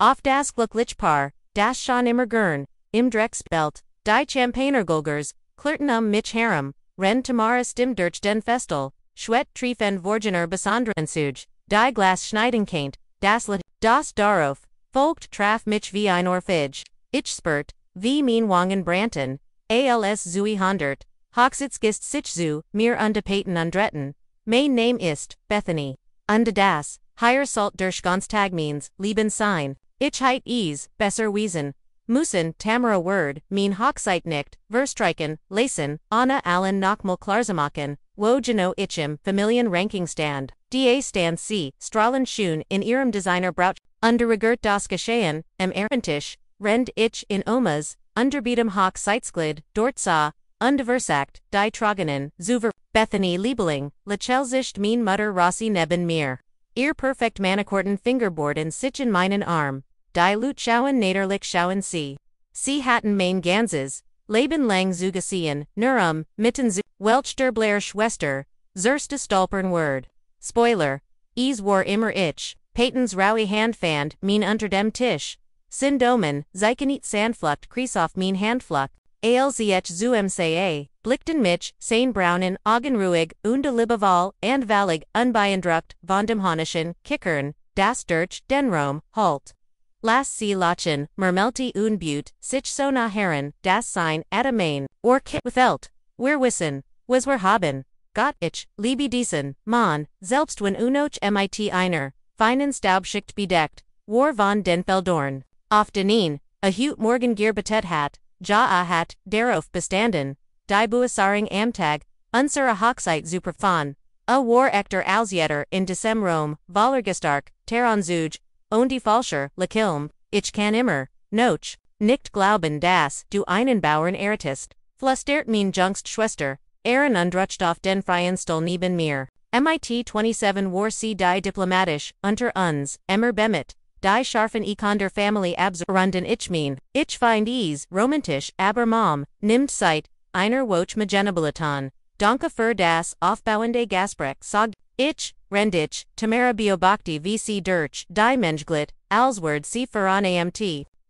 Auf das Glückliche Paar, das schon immer gern, im Drecksbelt, die Champagnergulgers, klirten mich herum, ren tamaris stim durch den Festel, schwet triefend Vorgener besonderen die Glas schneiden kennt, das darauf, folgt traf mich wie ein Orphage, ich spurt, wie mein Wangen branten, als zui hundert, hochsitz gist sich zu, mir undepaten undretten, mein Name ist, Bethany, unde das, higher salt durch ganz Tag means, lieben sein, ich heit ease, besser wiesen, müssen, Tamara word, mein Hochzeit nicht, verstreichen, lesen, Anna allen nochmal klarzumachen, wo genau ichem, Familien Ranking stand, da stand sie, strahlen schön in ihrem Designer Braut, underregert das Geschehen, Errentisch, rend ich in Omas, underbietem Hochzeitsglid, dort sah, unversagt, die Trogenen, zuver, Bethany Liebeling, Lachelsicht mein Mutter Rossi neben mir. Ihr perfekt manikorten Fingerborden sich in meinen Arm, die Lutschauen naderlich schauen sie. Sie hatten mein Ganzes, Leben lang zugesehen, nur mitten zu, welch der Blair Schwester, zerste stolpern word. Spoiler, es war immer ich, Patens Rowie Handfand, mein unter dem Tisch. Sindomen, Zeikenit Sandflucht Kreis auf mein Handflucht, alzch zu mca, blickten mich, sein Braunen, Augenruhig, Liebewahl, and Valig, unbeeindruckt, von dem Honischen, Kickern, das durch, den Rom, halt. Las sie lachen, Mermelti Butte, sich so nah Herren, das sein, Main, or kit withelt, wir wissen, was wir haben, Gott ich, liebe diesen, Mann, selbst wenn mit einer, feinen Staubschicht bedeckt, war von den Feldorn. Auf denen, a hut Morgengier betet hat, ja hat, darauf bestanden, die Buasaring Amtag, unsere Hochzeit superfan, a war Ektor Alsjetter in Decem Rome, Valergestark, Terranzuge, und die Falscher, Lekilm, ich kann immer, noch, nicht glauben das, du einen Bauern erretest, flüstert mein Jungstschwester, undrutscht auf den freien Stuhl neben mir. Mit 27 war sie die diplomatisch, unter uns, immer bemit, die scharfen der Family abrunden ich find es, romantisch, aber Mom, nimmt Zeit, einer Woch Magenabilitan, danke für das, aufbauende Gasprech, sagt, ich, rendich, Tamara Biobakti vc durch, die Menschglit, Alsword sie voran amt,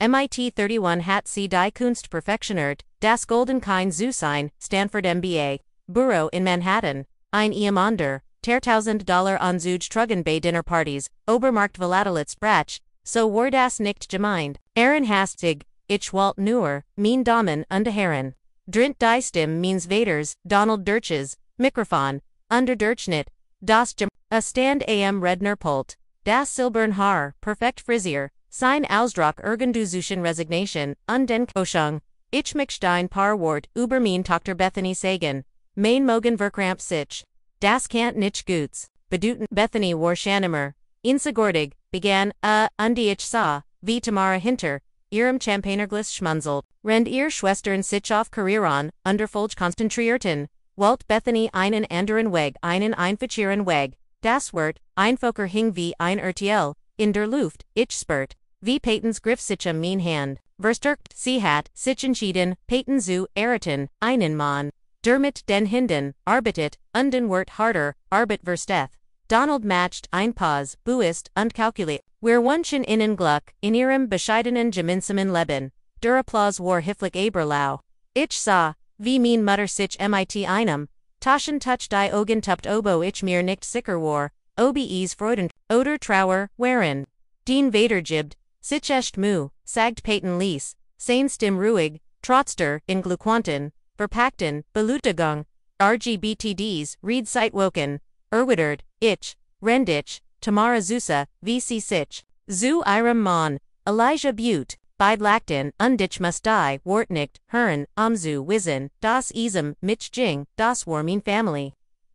mit 31 hat sie die Kunst perfektioniert, das Golden Kind zu sein, Stanford MBA, Büro in Manhattan, ein Iamander, $10,000 an Zuge Trugen bei Dinnerpartys, Obermarkt Volatiliz Brach, so war das nicht gemeint, hastig, ich wollt nur, mein Damen und Herren. Drint die Stimme means Vaders, Donald Dirches, Mikrofon, under Durchschnitt, das a stand am Redner Pult, das Silbern Haar, perfekt Frisier, sein Ausdruck Ergenduzuschen Resignation, und den Koschung, ich mich dein Paar Wort, über mein Tochter Bethany Sagan, mein Mogen verkrampt sich, das kant nicht guts, beduten Bethany war Schanimer, insegortig, began, und ich sah, wie Tamara hinter, ihrem Champagnerglas schmunzelt, rend ihr Schwestern sich auf Karrieren, underfolge konzentrierten, wollt Bethany einen anderen Weg, einen einfacheren Weg, das Wort, einfacher hing wie ein RTL, in der Luft, ich spurt, wie Patens griff sich mein Hand, verstärkt, sie hat, sich entschieden, Paten zu erretten, einen Mann, dermit den Hinden, arbeitet, und den Wort harder, arbeit versteth. Donald matcht ein Pause, buist, und calculate, wir wünschen ihnen Glück, in ihrem bescheidenen gemeinsamen Leben, der Applaus war hifflich Aberlau. Ich sah, wie mein Mutter sich mit einem, Taschen touch die Augen tupt obo ich mir nicht sicher war, obes Freuden, oder Trauer, wherein. Den Vader gibbt, sich echt mu, sagt Paten Lies, sein Stim ruhig, trotzdem, in Gluquanten, verpackten, Belutigung, RGBTDs, Reed Sitwoken, Erwittert, ich, Rendich, Tamara Zusa, VC Sich, zu ihrem Mann, Elijah Butte, Beidlachten, undich must die, Wortnicht, Herrn, Amzu Wissen, das Isem, Mich Jing, das war mein Family.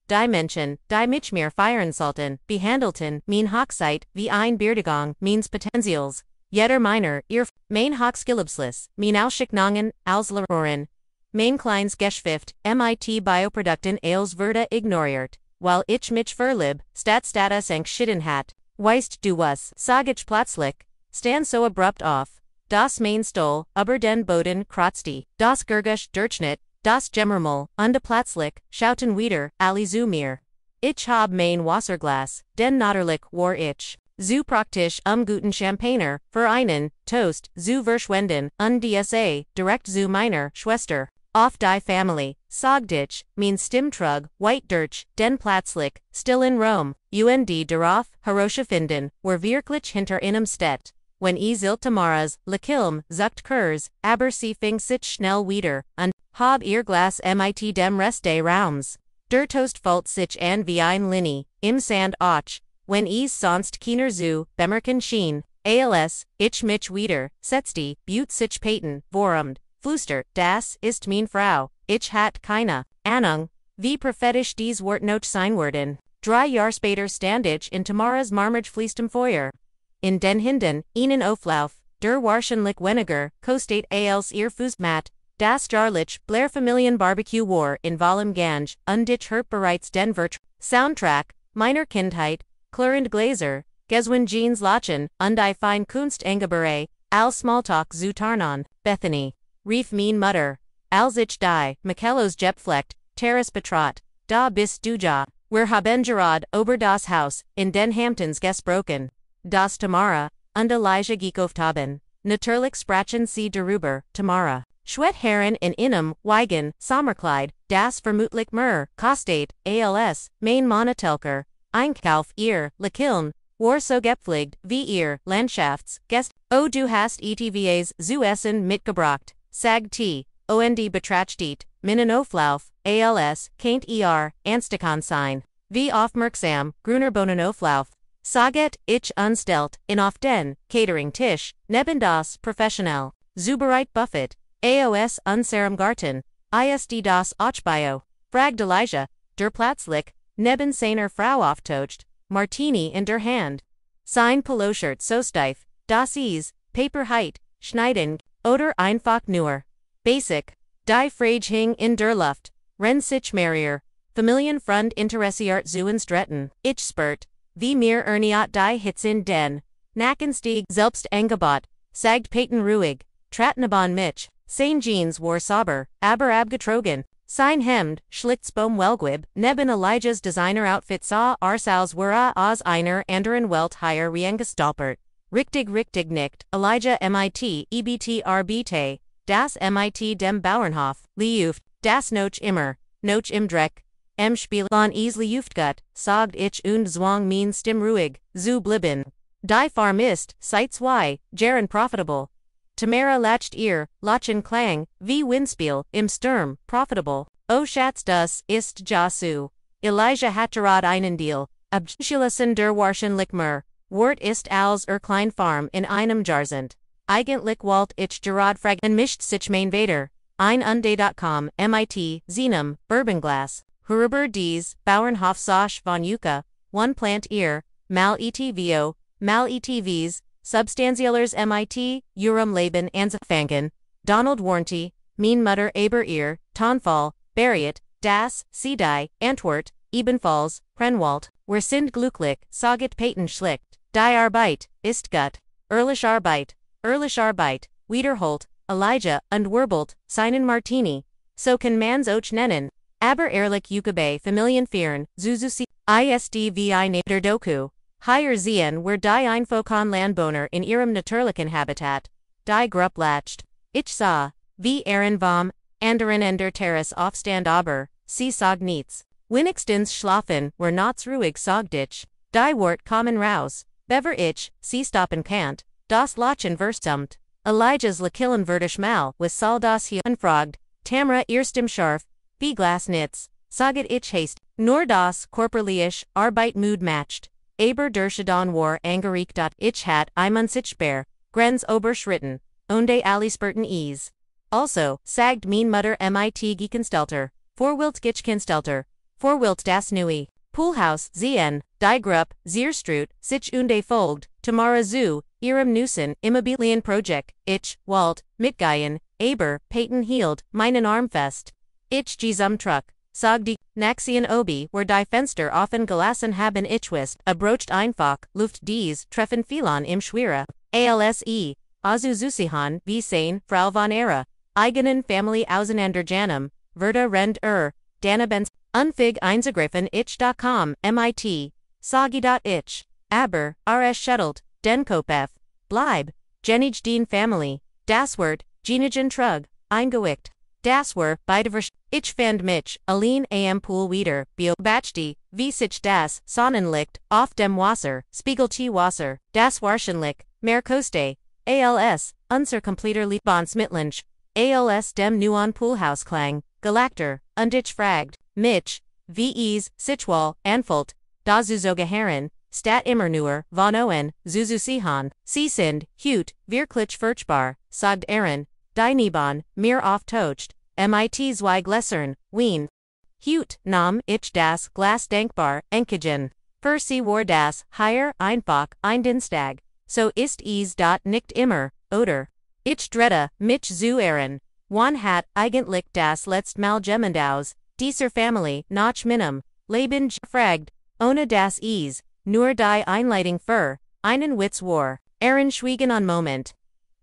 Die Menschen, die mich mir feiern sollten, behandelten, mein Hochzeit, wie ein Beerdigung, means Potenzials, jeder meiner, ihr, mein Hochskillabslis, mein Ausschicknungen, Ausleroren, mein kleines Geschäft, mit Bioprodukten als Verda ignoriert, while ich mich verlib, status eng schitten hat, weißt du was, sag ich plötzlich, stand so abrupt auf, das mein Stol, aber den Boden kratzte, das Gurgusch Durchschnitt, das Gemmermol, und plötzlich, schauten wieder, alle zu mir. Ich hab mein Wasserglas, den Naderlich war ich. zu praktisch guten Champagner, für einen, Toast, zu verschwenden, dsa, direkt zu meiner Schwester. Auf die Family, Sogditch, means Stimmtrug, White Dirch, den plötzlich, still in Rome, und darauf, herausfinden, wir wirklich hinter einem steht. Wenn zilt tamaras, lekilm, zucht Kurs, aber sie fing sich schnell wieder, und hab ihr Glas mit dem Rest des Raums. Der Toast fällt sich an wie ein Linie, im Sand och, wenn sonst keiner zu bemerken schien, als, ich mich wieder, setzte, sich Paten, vorumd. Flüster, das ist mein Frau, ich hat keine Ahnung, wie prophetisch dies Wort noch sein werden. 3 Jahr später stand ich in Tamaras Marmorge fließtem Feuer. In den Hinden, ihnen Auflauf, der wahrscheinlich weniger, kostet als ihr Fußmatt, das Jarlich, Blair Familien Barbecue war in Valem Gange, ich hört bereits den Soundtrack, meiner Kindheit, klirrend Gläser, Geswin Jeans Lachen, die fein Kunst Engebere, al Smalltalk zu Tarnon, Bethany. Rief mein Mutter, als ich die, Michaelos Jepflecht, Terrace betrot, da bist du ja, wir haben gerade ober das Haus, in den Hamptons gesprochen. Das Tamara, und Elijah gekauft haben, natürlich sprachen sie darüber, Tamara. Schwet Herren in Weigen, Sommerkleid, das vermutlich mehr, kostet, als, mein Monatelker, Einkauf ihr, Lekiln, war so gepflegt, wie ihr, Landschaftsgäst, du hast etvas zu essen mitgebracht. Sagt und betrachtet, meinen Auflauf, als, kennt Anstikon sein. Wie aufmerksam, grüner Bohnenauflauf. Saget, ich unstellt, in auf den, Catering-Tisch, neben das, professionell. Zubereit Buffet, aos unserem Garten, ist das Ochbio. Fragt Elijah, der plötzlich, neben seiner Frau auftocht, Martini in der Hand. Sein Poloshirt so steif, das Paper Heit, Schneiden, oder einfach nur. Basic. Die Frage hing in der Luft. Ren sich Marier. Familienfreund interessiert zu uns Dretten. Ich spurt. Wie mir erniat die Hitzin den. Nackenstieg selbst Angebot. Sagt Peyton ruhig. Tratnabon mich. Sein Jeans war sauber, aber abgetrogen. Sein Hemd, Schlitzbaum Wellgwib, neben Elijah's designer outfit sah Arsals wura aus einer anderen Welt higher reingestolpert. Richtig nicht, Elijah mit EBTRBT, das mit dem Bauernhof, Liuft, das noch immer, noch im Dreck, Spiel an Liuftgut, sagt ich und zwang mein Stimm ruhig, zu blieben. Die Farm ist, seit 2, Jaren profitable. Tamara lacht ihr, Lachen Klang, wie Windspiel, im Sturm, profitable. O Schatz das ist ja so. Elijah hat gerade einen Deal, abschlossen der wahrscheinlich mehr. Wort ist als klein Farm in einem Jahrzehnt. Eigentlich wollt ich gerade fragen mischt sich mein Vater. Unday.com, mit, Zenum, Bourbonglas, Huruber dies, Bauernhof Sosch von Yucca, one plant ihr, mal etvs, Substanziellers mit, Urum Leben anfangen, Donald Warranty, mein Mutter aber ihr, Tonfall, Barriet, das, Sedai, Antwort, Ebenfalls, Prenwalt, wir sind glücklich, saget Peyton schlicht. Die Arbeit, ist gut. Ehrlich Arbeit, Wiederholt, Elijah, und Werbelt, seinen Martini. So kann man's auch nennen. Aber ehrlich Yukabe Familienfern, Zuzusi, ISDVI Nader Doku. Higher Zien where die Einfokon Landbohner in ihrem natürlichen Habitat. Die Grupp lacht. Ich sah, wie vom, anderen Ender Terrace Aufstand aber, sie sag nichts. Wenigstens schlafen, were nots ruhig sogditch. Die Wort kommen raus. Bever ich, sie stoppen can't, das Lachen verstumt. Elijah's Lakillen verdisch mal, was soll das hier unfragd, Tamra erstem scharf, wie Glas nits, saget ich haste, nur das korporliisch, Arbeit mood matched. Aber der Schadon war angericht. Ich hat sichtbar, Grenz oberschritten, onde allesperten ease. Also, sagt mein Mutter mit gekenstelter, vorwilt gechkenstelter, vorwilt das Nui. Poolhaus, Zien, die Grupp, Zierstrut, sich unde folgt, Tamara zu, ihrem Nussen, Immobilienprojekt, ich, Walt, mitgehen, aber, Peyton hielt, meinen Arm fest. Ich zum Truck, sag die, Naxien obi, where die Fenster offen gelassen haben ich wist, abrocht einfach, Luft dies, treffen Filon im Schwere, ALSE, Azuzusihan, wie sein, Frau von Era, eigenen Family auseinander Janum, Verda rend Danabens, unfig einzugreifen ich.com, mit, sagi.ich, aber, rs schuttelt, den Kopf, bleib, den Family, das Wort, Genigen Trug, eingewickt, das war, beide ich fand mich, allein am Pool wieder, beobachtete, wie sich das, Sonnenlicht, auf dem Wasser, spiegelte Wasser, das Wahrscheinlich, mehr koste, als, unser completer Lebensmitteln, als dem neuen Poolhausklang, Galakter, und ich fragt, mich, wie es, situal, anfalt, da Zuzogeherren, stat immer nur, von oen, Zuzusihan, sie sind, hut, wirklich furchtbar, sagt Aaron, die Neben, mir oft tocht, mit zwei Gläsern, Wien. Hut, nahm ich das Glas dankbar, enkigen. Für sie war das, hier, einfach, ein Dienstag. So ist es dort nicht immer, oder? Ich drette, mich zu Aaron. Wann hat, eigentlich das letzte Mal jemand aus, dieser Familie, nach meinem, Leben fragt, ohne das es, nur die Einleitung für, einen Witz war. Aaron schwiegen einen Moment.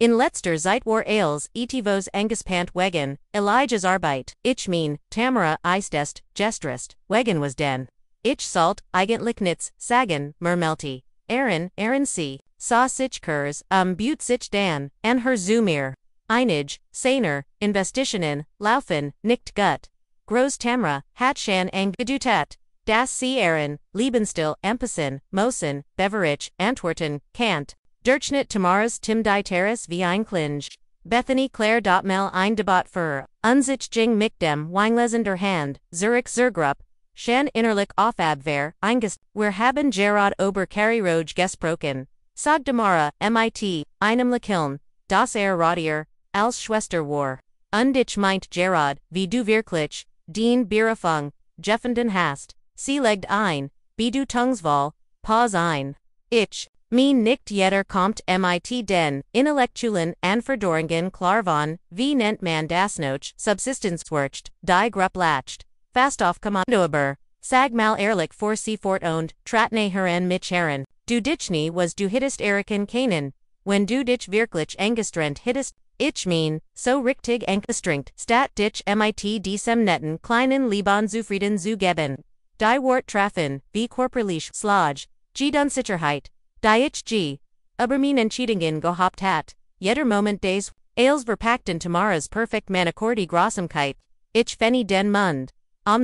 In letzter Zeit war als, etivos angespant wegen, Elijah's Arbeit, ich mein, Tamara ist gestrest, wegen was denn. Ich sollt, eigentlich nits, sagen, murmelte. Aaron sie, sa sich kurs, büt sich dan, an her Zumir. Einig, seiner, Investitionen, laufen, nicht gut. Groß Tamara, hat schon gedutet. Das sie Aaron, Lebensstil, Empesen, Mosen, Beverich, Antworten, Kant. Durchschnitt Tamaras Tim die Terrace wie ein Klinge. Bethany Claire Mel ein Debat für, Unsichtung mit dem Weinlesender Hand, Zurich Zergrupp, Shan innerlich auf Abwehr, wir haben Gerard Ober Carrieroj gesprochen. Sag Damara, mit, einem Lakiln, das Radier, als Schwester war. Und ich meint Gerard, wie du wirklich, den Bierefung, Jeffenden hast, sie legt ein, wie du Tungsval, pause ein. Ich, mein nicht jeder kommt mit den Intellektuellen Anforderungen klar von, wie nennt man das noch, Subsistenzwirtschaft, die Gruppe lacht, fast auf Kommando aber, sag mal ehrlich vor sie fort und, tratne heran mich heran, du dich nie was du hittest Eriken kennen, wenn du dich wirklich angestrengt hittest, ich mein, so richtig angestrengt, stat dich mit diesem netten kleinen Liban zufrieden zu geben. Die Wort treffen, wie körperlich, Slage, Sicherheit, die ich aber mein Entscheidungen gehabt hat, jeder Moment des, als verpackten Tamaras perfekt Manicordi Grossamkeit, ich fenny den Mund,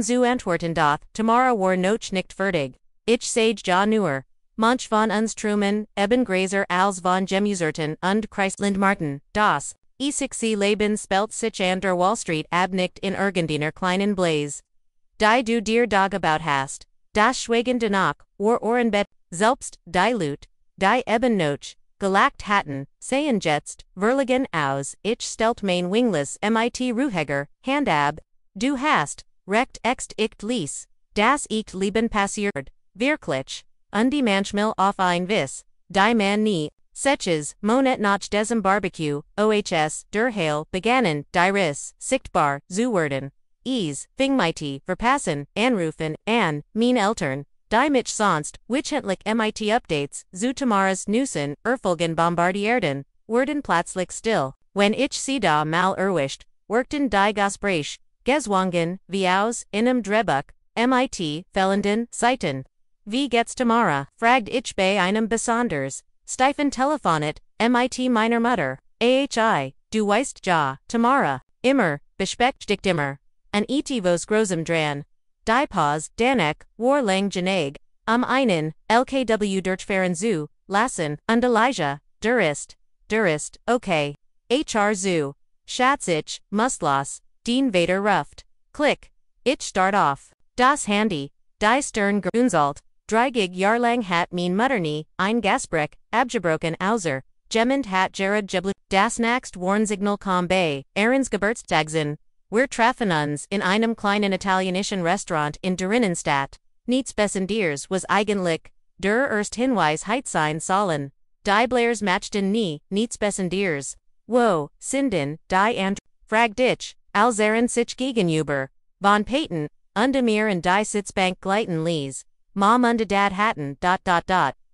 zu antworten doth, Tamara war noch nicht fertig, ich sage ja nur, manch von uns Truman, eben Grazer als von Gemuserten und Kreislind Martin, das, sie Leben spelt sich an der Wall Street ab nicht in irgendeiner kleinen Blaze. Die du dir Dagabout hast, das Schweigen danach, Ohrenbett, selbst, die Lut, die eben noch, gelackt hatten, seien jetzt, verlegen aus, ich stelt mein Wingless mit Ruheger, Hand ab, du hast, recht ext ich lies, das ich Leben passiert, wirklich, und die manchmal auf ein Wiss, die man nie, Seches, Monet nach diesem Barbecue, OHS, der Hail, begannen, die Riss, sichtbar, zu werden. Fingmighty, verpassen, anrufen, an, mein Eltern, die mich sonst, wichentlich mit Updates, zu Tamaras Nüssen, Erfolgen bombardierten, werden plötzlich still. Wenn ich sie da mal erwischt, workten die Gespräch, Geswangen, wie aus, einem Drehbuch, mit, fellenden, Seiten. Wie geht's Tamara, fragt ich bei einem besonders, steifen Telefonet, mit meiner Mutter, du weißt ja, Tamara, immer, beschäftigt immer. An etivos großem dran. Die Pause, Danek, war lang geneg, einen, LKW durchfahren zu, lassen, und Elijah, durist, okay. HR zu. Schatz ich, Mustlos, den Vader ruft. Klick. Ich start off. Das Handy, die Stern grunzalt, dreigig Jahrlang hat mein Mutternie, ein Gasbrick, abgebrochen außer, jemand hat Gerard Jeblu, das nächst Warnsignal bei, Aaron's Geburtstagsen. Wir treffen uns in einem kleinen italienischen Restaurant in der Innenstadt. Nichts Besonderes was eigentlich, der erst Hinweis Heitsein sollen. Die Blairs matchten nie, nichts Besonderes. Wo, sind die and, fragt ich, als sich gegenüber, von Peyton, und mir und die Sitzbank gleiten ließ. Mom und Dad hatten,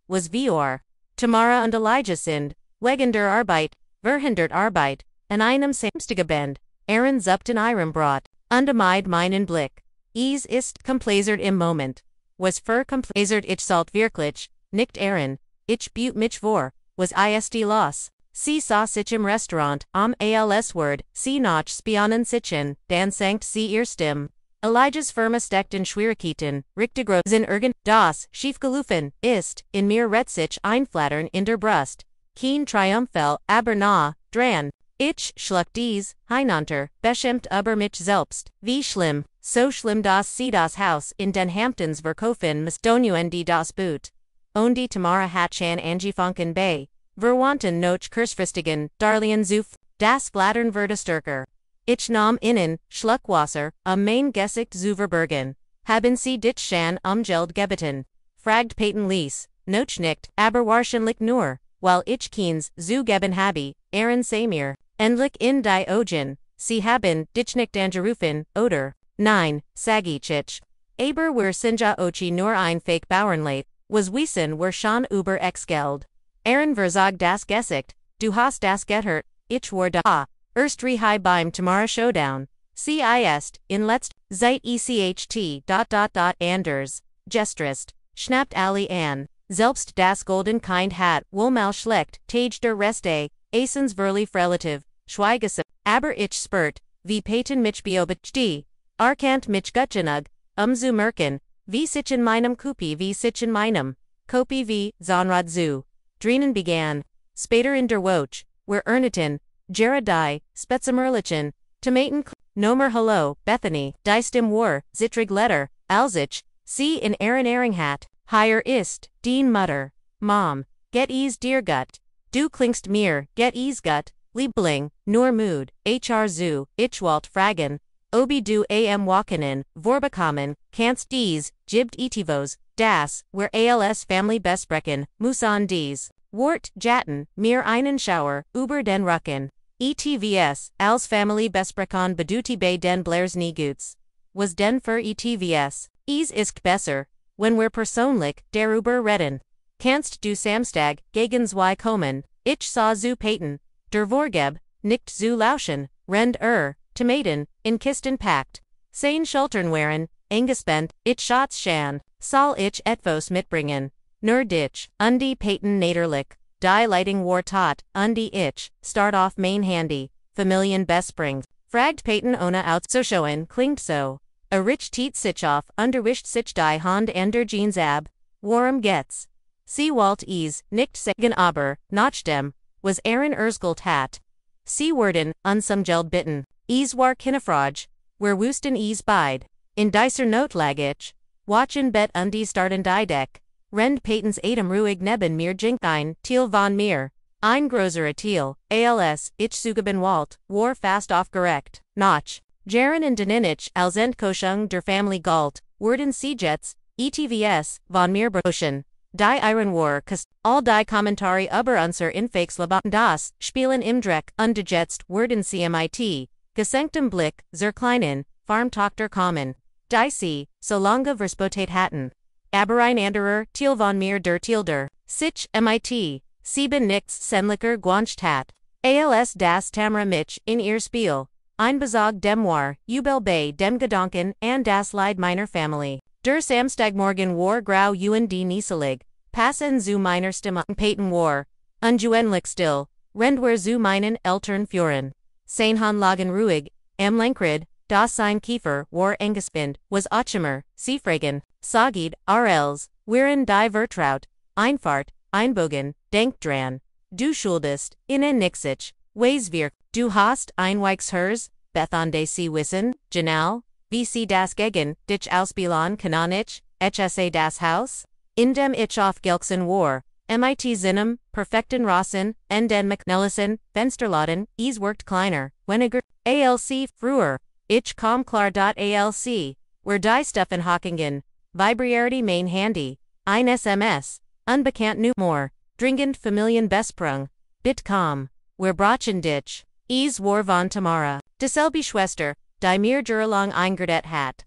was wir. Tamara und Elijah sind, wegen der Arbeit, verhindert Arbeit, an einem Samstagebend. Aaron zupt in ihrem Brot, und meinen Blick. Ist komplaisert im Moment. Was für komplaisert ich sollt wirklich, nicht Aaron, ich Butte mich vor, was ist los. Sie saw sich im Restaurant, als Word, sie nach Spionen sitzen, dann sankt sie ihr Stimme. Elijah's Firma steckt in Schwierigkeiten, Richtigroß in irgend, das, schiefgelaufen, ist, in mir Retzich einflattern in der Brust. Kein Triumphel, aber nah, dran. Ich schluck dies, Heinanter, beschämt über mich selbst, wie schlimm, so schlimm dass sie das Haus in den Hamptons verkaufen misdonuen die das Boot. Und die Tamara Hatchan angefangen bei. Verwandten noch kurzfristigen, Darlehen zuf, das Flattern würde stärker. Ich nahm innen, Schluckwasser, Main Gesicht zu verbergen. Haben sie dich schon Geld gebeten. Fragt Peyton Lies, noch nicht, aber wahrscheinlich nur, weil ich keins zu geben habe, Aaron Samir. Endlich in die Augen, sie haben dich nicht angerufen, oder? Nein, sag ich. Aber wir sind ja ochi nur ein Fake Bauernleib, was wissen wir schon über Geld. Aaron versag das Gesicht, du hast das gehört, ich war da. Erst high beim Tamara Showdown. Sie ist, in letzt, Zeit ECHT. Anders, Gestrist, schnappt Ali an, selbst das golden kind hat, wohl mal schlecht, Tage der Reste, Asens verlief relativ, schweigese, aber ich spurt, wie Peyton mich beobachtet, Arkant mich gut genug, zu merken, wie sich in meinem Kupi wie sich in meinem, Kopi wie, Zahnrad zu. Drinnen begann, später in der Woche, wir ernten, Jeradi, Spetzemerlichen, Tomaten, Nomer Hallo, Bethany, die Stim war, Zittrig Letter, Alzich, sie in Aaron hat, higher ist, Dean Mutter, Mom, get ease dear gut, du klingst mir, get ease gut, Liebling, nur Mood, HR zu, Ichwalt fragen, Obi du am Wakanen, Vorbekommen, kannst dies, Gibt etivos, das, where als Family Besprechen, Musan dies, Wort, Jatten, mir einen Schauer, über den Rücken. ETVS, als Family Besprechen beduti bei den Blairs Nieguts. Was den für ETVS, ist besser, wenn wir persönlich, darüber reden. Kannst du Samstag, gegen zwei kommen, ich sah zu Peyton, der Vorgeb, nicht zu lauschen, rend Tomaten, in Kisten packt. Sein Schultern waren, eingespent, ich schatz schon, soll ich etwas mitbringen. Nur dich, die Peyton naderlich, die Leitung war tot, die ich, start off main handy, Familien Besprings. Fragt Peyton ohne auszuschauen, klingt so. A rich teat sich auf, underwischt sich die Hand an der Jeans ab. Worum geht's? Sie walt nicht sagen aber, nach dem, was Aaron hat. Sie werden, Geld bitten. War Kinnefrage, where Wüsten bide. In dieser Not lag ich. Watchen bet die starten die Deck. Rend Peytons Atem ruhig neben mir Jinkein, Thiel von mir. Ein größere Thiel, als, ich zugeben Walt, war fast aufgeregt. Nach. Jaren und Deninich, als Endkoschung der Family galt, werden Siejets, ETVS, von mir broschen. Die Iron war, all die Kommentare über unser Infaksleben das, Spielen im Dreck, ungejetzt, werden CMIT. Gesenktem Blick, zur kleinen, Farmtochter kommen. Die sie, so lange verspotet hatten. Aber ein anderer, Thiel von mir der Thielder, sich, MIT, sieben nichts senlicher guanscht hat. Als das Tamra mich, in ihr Spiel. Ein Besag dem war, Ubel bei dem Gedanken, and das Leid meiner Family. Der Samstagmorgen war grau und nieselig. Passen zu meiner Stimme Peyton war. Ungewenlich still. Rendwer zu meinen Eltern führen. Seinhan lagen ruhig, am Lenkrid, das sein Kiefer war engespind, was Otchimer, Seefragen, Sagid, RLs, Wiren die Vertraut, Einfahrt, Einbogen, Denk dran. Du schuldest, innen nixich, Weiswirk, du hast Einweichshers, Bethande sie wissen, Janal, wie sie das gegen, dich ausspielen kanonich, HSA das Haus? Indem ich auf Gelksen war, MIT Zinnem, perfekten Rossen, en den McNellison, Fensterladen, worked kleiner, weniger, ALC, früher, ich kom klar. ALC, where die Stuffen Hockingen, Vibriarity main handy, ein SMS, unbekannt nu more, dringend Familien Besprung, Bitcom, where brachen dich, war von Tamara, Deselby Schwester, die mir jurlang eingerdet hat.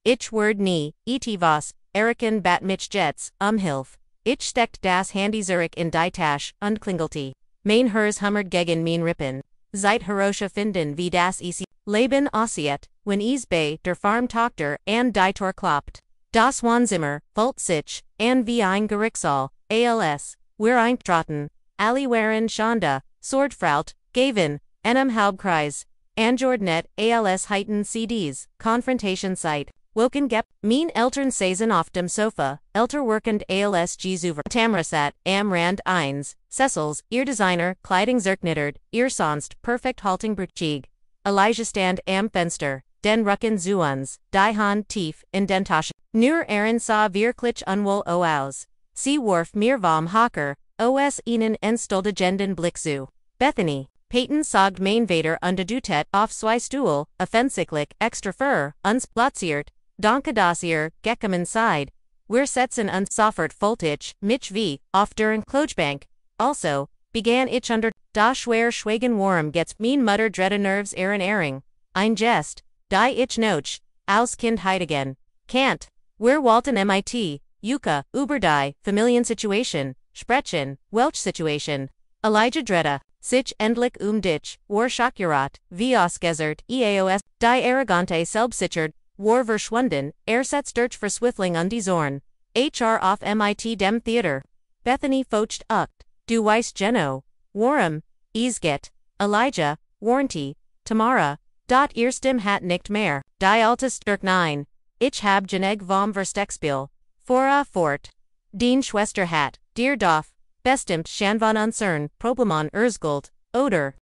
Ich word nie, was, Eriken bat mich jets, Hilf. Ich steckt das Handy Zurich in die Tasche, und klingelte. Mein Hers hummert gegen mein Rippen. Seit Hirosha finden wie das Leben aussieht, wenn bei der Farmtochter an die Tor kloppt. Das Wohnzimmer, volt sich, an wie ein Gerichtssaal, als, wir eintraten, alle waren Schande, Swordfraut, Gavin, Haubkreis, Anjordnet, als Heiten CDs, Confrontation Site, Woken Gep, Mean Eltern Saisen auf dem Sofa, Elterwerkend als Gzuver, Tamrasat, Rand eins, Cecils, Ihr Designer, Kleiding zerknittert, Ihr sonst, Perfekt halting Brutchig, Elijah Stand am Fenster, Den Rucken zu uns, Die Hand tief, in den Taschen, Nur Aaron sa wirklich unwohl aus, Sie Worf mir vom Hocker, os ihnen entstoldigenden Blick zu, Bethany. Peyton sagt Mainvader unde Dutet auf zwei Stuhl, offensichtlich, extra für, uns platziert, danke dass ihr, gekommen seid. Wir setzen uns sofort Voltage, mich wie, auf deren Klogebank. Also, begann ich unter, da schwer schweigen warm gets mein Mutter dreade Nerves Ering. Ein Jest, die ich noch, aus Kindheit again. Can't. Wir wollten mit, Yuka, über die, Familiensituation, sprechen, Welch Situation. Elijah Dreda. Sich endlich dich, war schockierat, wie ausgesert, eaos, die arrogante Selbstsichert, war verschwunden, setzt durch Verswiffling und die Zorn. Hr auf mit dem Theater. Bethany focht ucht, du weißt Geno, warum, get, Elijah, warranty, Tamara, dot ihr Stim hat nicht mehr, die altes Dirk 9, ich hab Geneg vom Verstexspiel, fort, den Schwester hat, dir Doff, bestimmt Schanvan uncern, Problemon Erzgold, Oder.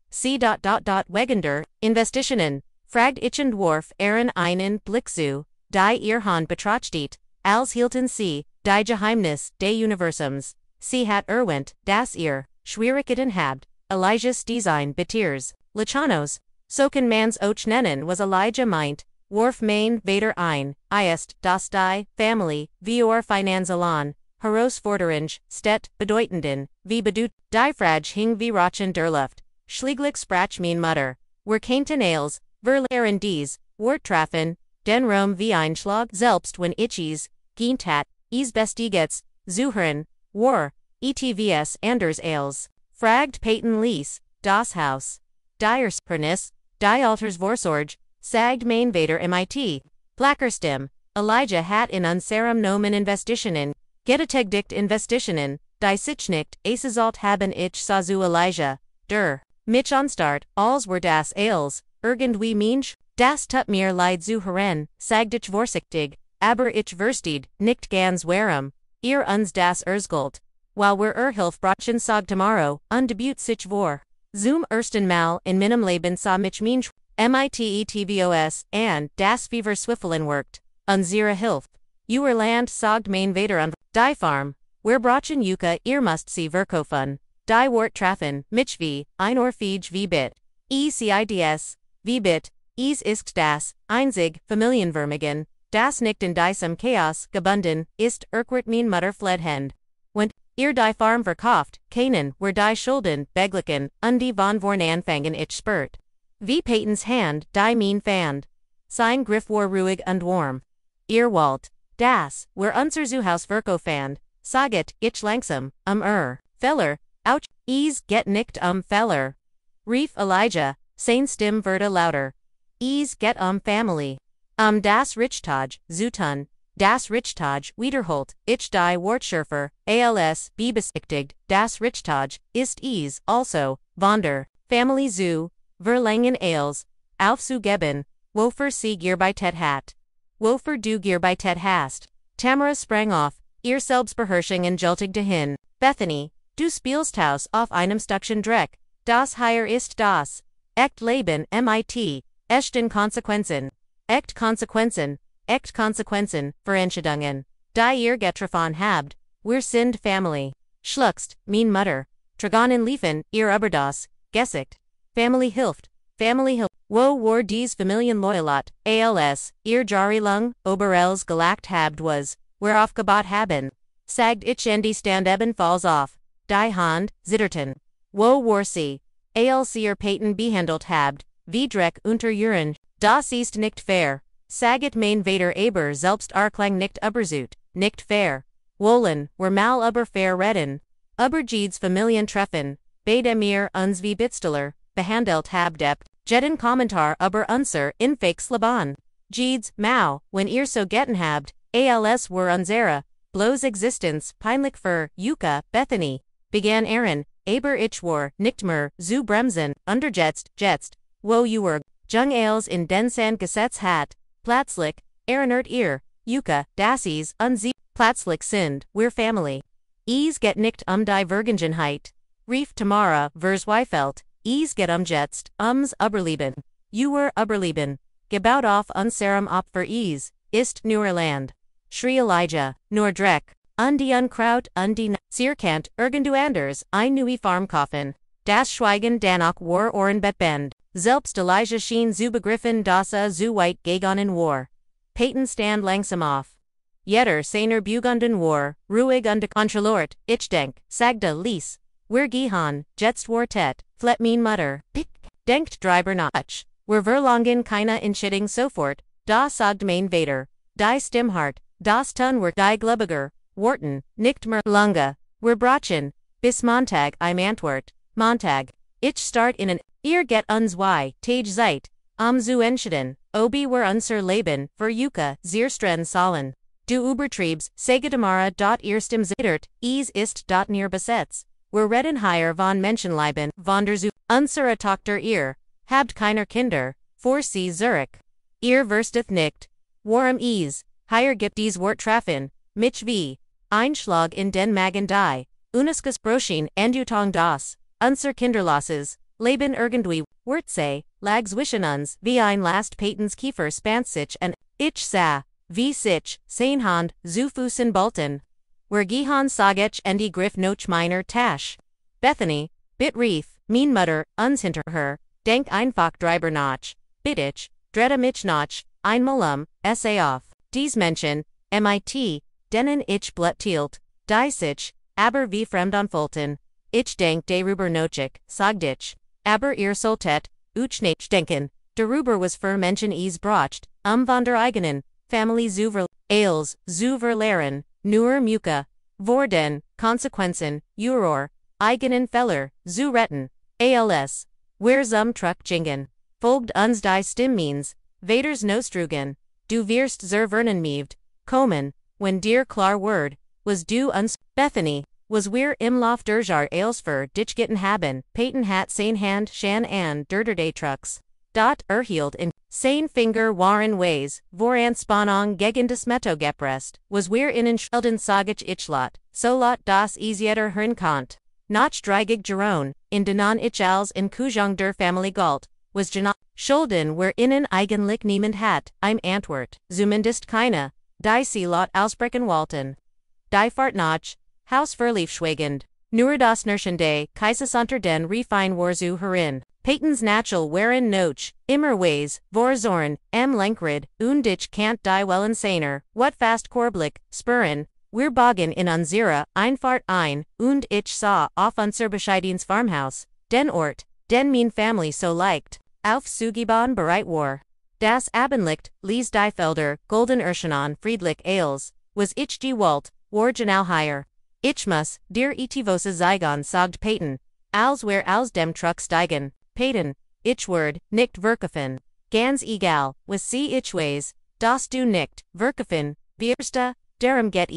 Wegender, Investitionen, fragt ich Dwarf, einen Blick zu, die ihr Hand betrachtet, als hielten sie, die Geheimnis, des Universums, sie hat das ihr, Schwierigkeiten habt, Elijah's Design betiers, Lichanos, so can man's och nennen was Elijah meint, Worf mein Vader ist, das die, Family, vior Finanzalan. Herausforderung, Stet, bedeutenden, wie bedut, die Frage hing wie Rochen der Luft, schlieglich sprach mein Mutter, wir kannten als, verlehren dies, Worttrafen, den Raum wie ein Schlag, selbst wenn ich gient hat, bestiges, zuhören, war, etvs anders als, fragt Peyton Lees, das Haus, Diers Pernis, die Alters Vorsorge, sagt Mainvader mit, Blackerstim, Elijah hat in unserem Nomen Investitionen, Getätigt Investitionen, die sich nicht, asesalt haben ich sa zu Elijah, mich anstart, als were das als, irgendwie Mensch, das tut mir leid zu hören, sagt ich vorsichtig, aber ich versteht, nicht ganz warum, ihr uns das Erzgold, while wir Hilf brachen sag tomorrow, undebut sich vor. Zum ersten Mal in meinem Leben sa mich Mensch, mitetvos, and das Fever Swiffelen worked, unsere Hilf. Land sagt Mainvader und die Farm, wir brachen Yuka, ihr must see Verkofun, die Wort trafen, mich wie, ein Fiege wie bit, cids, wie bit, ist das, einzig, Familienvermögen, das nicht in diesem Chaos, gebunden, ist, mein Mutter fled hend. Wenn, ihr die Farm verkauft, keinen, wer die Schulden, beglichen, und die von vorn anfangen ich spurt. Wie Peytons Hand, die mein fand. Sein Griff war ruhig und warm. Ihr Walt. Das, wer unser Zuhaus verkauft, saget, ich langsam, Feller, ouch, get nicht Feller. Rief Elijah, sein Stimme wurde lauter. Get Family. Das Richtag, Zutun, das Richtag, wiederholt, ich die Wortschärfer, als, besichtigt, das Richtag, ist also, Wander, Family zu, verlangen als, aufzugeben, wofür sie Gierbeitet hat. Wofür du Gierbeitet hast. Tamara sprang auf, ihr Selbstbeherrschung entgeltigte hin. Bethany, du spielst Haus auf einem Stückchen Dreck. Das hier ist das. Echt Leben mit. Echten Konsequenzen. Echt Konsequenzen. Verentscheidungen. Die ihr getroffen habt. Wir sind Family. Schluckst, mein Mutter. Tragonen liefen, ihr Überdas, Gesicht. Family hilft. Wo war dies Familienloyalat, als, ihr Jahrelung, Oberels gelagt habt was, wer aufgebaut haben. Sagt ich en die Stand falls auf. Die Hand, zitterten. Wo war sie, als ihr Peyton behandelt habt, wie Dreck unter Uren, das ist nicht fair. Saget Mainvader aber selbst Arklang nicht überzut, nicht fair. Wollen, wer mal über fair reden. Aber Jeeds Familien treffen, beide mir uns wie Bitzteller, behandelt habt, jeden Kommentar über unser infakes Laban. Jeeds, Mau, wenn ihr so getten habt, als were unsere, blows existence, peinlich für, Yuka, Bethany, began Aaron, aber ich war, nicht mehr, zu bremsen, jetzt, wo ihr, jung Ailes in den Sand gesetzt hat, plötzlich, erinnert ihr, Yuka, das plötzlich sind, wir Family. Geht nicht die Vergangenheit. Rief Tamara, Verzweifelt, geht jetzt, Überleben. Überleben. Gebaut auf unserem Opfer ist nur Land. Schrie Elijah, nur Dreck. Die Unkraut, die Zierkant, irgendwo anders, ein neue Farmkoffen. Das Schweigen danach war Ohrenbettbend. Selbst Elijah schien zu begriffen, dass zu weit gegangen war. Peyton stand langsam auf. Jeder seiner Bugunden war, ruhig und kontrolliert, ich denk, sagte Lies. Wir gehen, jetzt war flet mein Mutter. Denkt Dreiber nach. Wir verlangen keine Entscheidung sofort, da sagt mein Vater. Die Stimmhart, das tun wir die Gläubiger, Worten, nicht mehr lange. Wir brauchen, bis Montag im Antwort. Montag. Ich start in ihr get uns Tage Zeit, zu entscheiden, ob wir unser Leben, für Yuka, zerstreuen sollen. Du Übertriebs, sage Tamara, ihr Stimmzittert, ist ihr Besetz. Wir reden hier von Menschenleben, von der unsere Tochter ihr, habt keiner Kinder, for sie Zurich. Ihr wurstet nicht. Warum hier gibt Wort treffen, mich wie, Einschlag in den Magen die, unisches Broschen Andutong das, unser Kinderlosses, Leben irgendwie, Wurtse, lag zwischen uns, wie ein last Peytons Kiefer spannt sich und, ich sah, wie sich, sein Hand, zu Fußen bolten. Wir gehen sag und die Griff noch meiner Tasch. Bethany, bit rief, mein Mutter, uns hinter her, denk einfach Dreiber nach, bit ich, drette mich nach, einmal auf. Dies Menschen, mit, denen ich bluttielt, die sich, aber wie fremd anfolten. Ich denk darüber noch, sagt ich. Aber ihr solltet, nicht denken, darüber was für Menschen bracht, von der eigenen, Family zu verlehren, nur Muka, vor den Konsequenzen, ihrer, eigenen Fehler, zu retten, als, wir zum Truck jingen, folgt uns die Stimmmeans, Vaters nostrugen, du wirst zur Vernunft, kommen, wenn dir klar word, was du uns, Bethany, was wir im Lauf der Jahr als für dich gitten haben, Peyton hat sein Hand shan an der Trucks. Hielt in sein Finger waren ways, voran Spannung gegen das Metto gepresst, was wir in Schelden sagich ich lot, so lot das jeder hören konnt. Nach dreigig Jerone, in denan ich als in Kujung der Family galt, was Jana, Schulden were innen eigentlich niemand hat, im Antwort, zumindest keine, die sie lot ausbrechen walten. Die Fahrt nach, Haus verliefschwagend, nur das Nerschende, Kaises unter den Refein warzu herin. Peytons Natural waren noch, immer ways, vorzorn, Lenkrid, und ich can't die wellen seiner, what fast Korblick, spüren, wir bogen in unserer, Einfahrt ein, und ich sah auf unser bescheidens Farmhaus, den Ort, den mein Family so liked, auf Sugiban bereit war. Das Abendlicht, les die Felder, golden Urschanon, friedlich Ailes, was ich gewollt, war genau hier. Ich muss, dir etivose Zygon sagt Peyton, als wer aus dem Truck steigen. Peyton, ich word, nicht verkaufen. Ganz egal, was sie ich weiß, das du nicht, verkaufen, wirste, darum get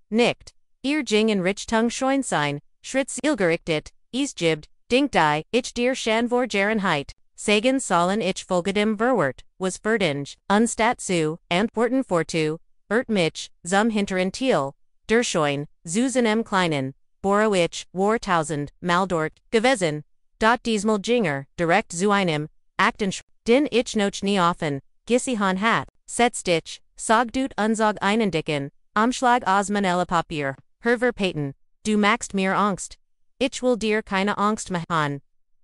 nicht. Ihr jingen Richtung schoin sein, schritz ilgerichtet, jibbt, dink die, ich dir shan vor Jarenheit, sagen sollen ich folge dem Verwort, was verdinge, unstat zu, antworten fortu, mich, zum hinteren Thiel, der schoin, zuzen kleinen, boro ich, war tausend, mal dort, gewesen. Diesmal Jinger, direkt zu einem, Akten den ich noch nie offen, gesihan hat, setzt ich, sagdut unsog einen dicken, Umschlag aus Manila Papier, Herver Peyton, du machst mir Angst. Ich will dir keine Angst machen.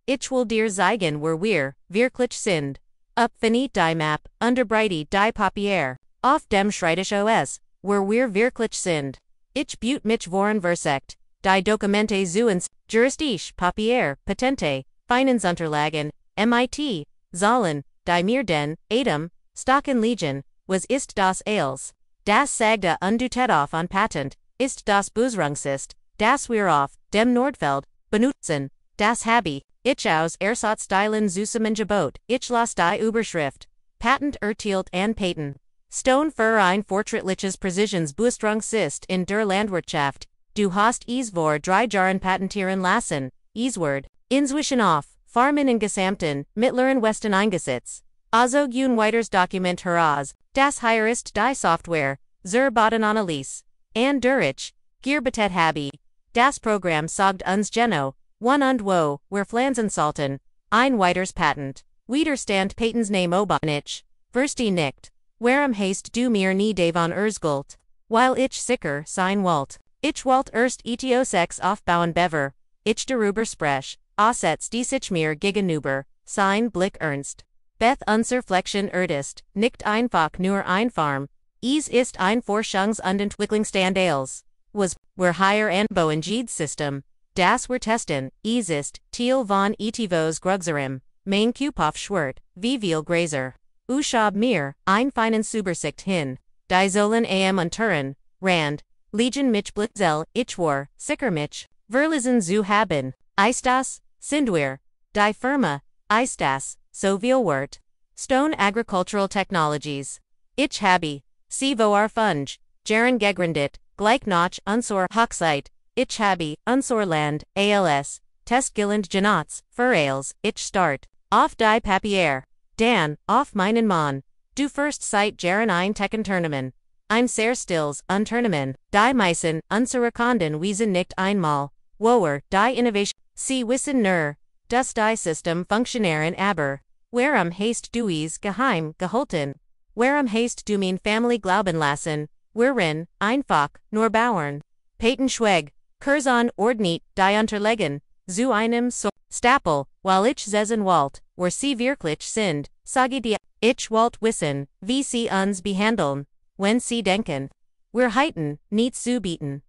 Ich will dir zeigen wo wir, wirklich sind. Up finit die Map, unterbreite die Papier, auf dem Schreibtisch OS, wo wir wirklich sind. Ich büt mich voran versekt. Die Dokumente zu uns, Juristische Papier, Patente, Finanzunterlagen, mit, sollen, die mir den, Adam, Stocken Legion, was ist das als? Das sagte undutet auf an Patent, ist das Bußrungsist, das wir auf, dem Nordfeld, benutzen, das habe ich aus Ersatz Stylen zusammengebaut, ich las die Überschrift, Patent erteilt an Peyton. Stone für ein fortschrittliches Präzisionsbewusstsein in der Landwirtschaft. Du hast es vor 3 Jahren patentieren lassen. Word. Inzwischen auf Farmen in gesamten, mittleren Westen eingesetzt. Also ein weiteres Dokument heraus, das heißt die Software, zur Bodenanalyse. An Durich, Gearbetet habe. Das Programm sagt uns genau, wann und wo, wir pflanzen sollten. Ein weiteres Patent. Widerstand Patents name Obanich. Versteh nicht. Warum hast du mir nie davon erzählt? Weil ich sicher sein wollte. Ich wollte erst etwas aufbauen bever. Ich darüber sprech. Aussetz die sich mir gegenüber. Sein Blick ernst. Beth unser Flexion ertist. Nicht einfach nur ein Farm. Es ist ein Forschungs- und Entwicklungsstandals. Was, wir higher and bauen System. Das wir testen, es ist, Teil von etivos Grugserim, mein Kupaf Schwert, wie viel Gräser. Schab mir, ein feinen Übersicht hin. Die sollen am unteren, Rand, Legion mich Blitzel, ich war, sicher mich, verlesen zu haben. Ist sind wir, die Firma, ist so viel wert. Stone Agricultural Technologies. Ich habe, sie wo Funge, Jaren gegründet, gleich noch unsere Hochzeit. Ich habe, unser Land, als, Testgilland Genats, Verales, ich start, auf die Papier, dann, auf Meinen Mann, du first seit Jaren ein Tournament, ein sehr stills, Tournament, die meisten, unsere Kunden wiesen nicht einmal, woher, die Innovation, sie wissen nur, dass die System funktionieren aber, warum hast du es geheim gehalten, warum hast du mein Family glauben lassen, wherein, einfach, nur Bauern, Patenschweg, Curzon ordnet die unterlegen, zu einem Stapel, weil ich zessen wollt, wo sie wirklich sind, sage die, ich wollt wissen, wie sie uns behandeln, wenn sie denken. Wir heiten, nicht zu bieten.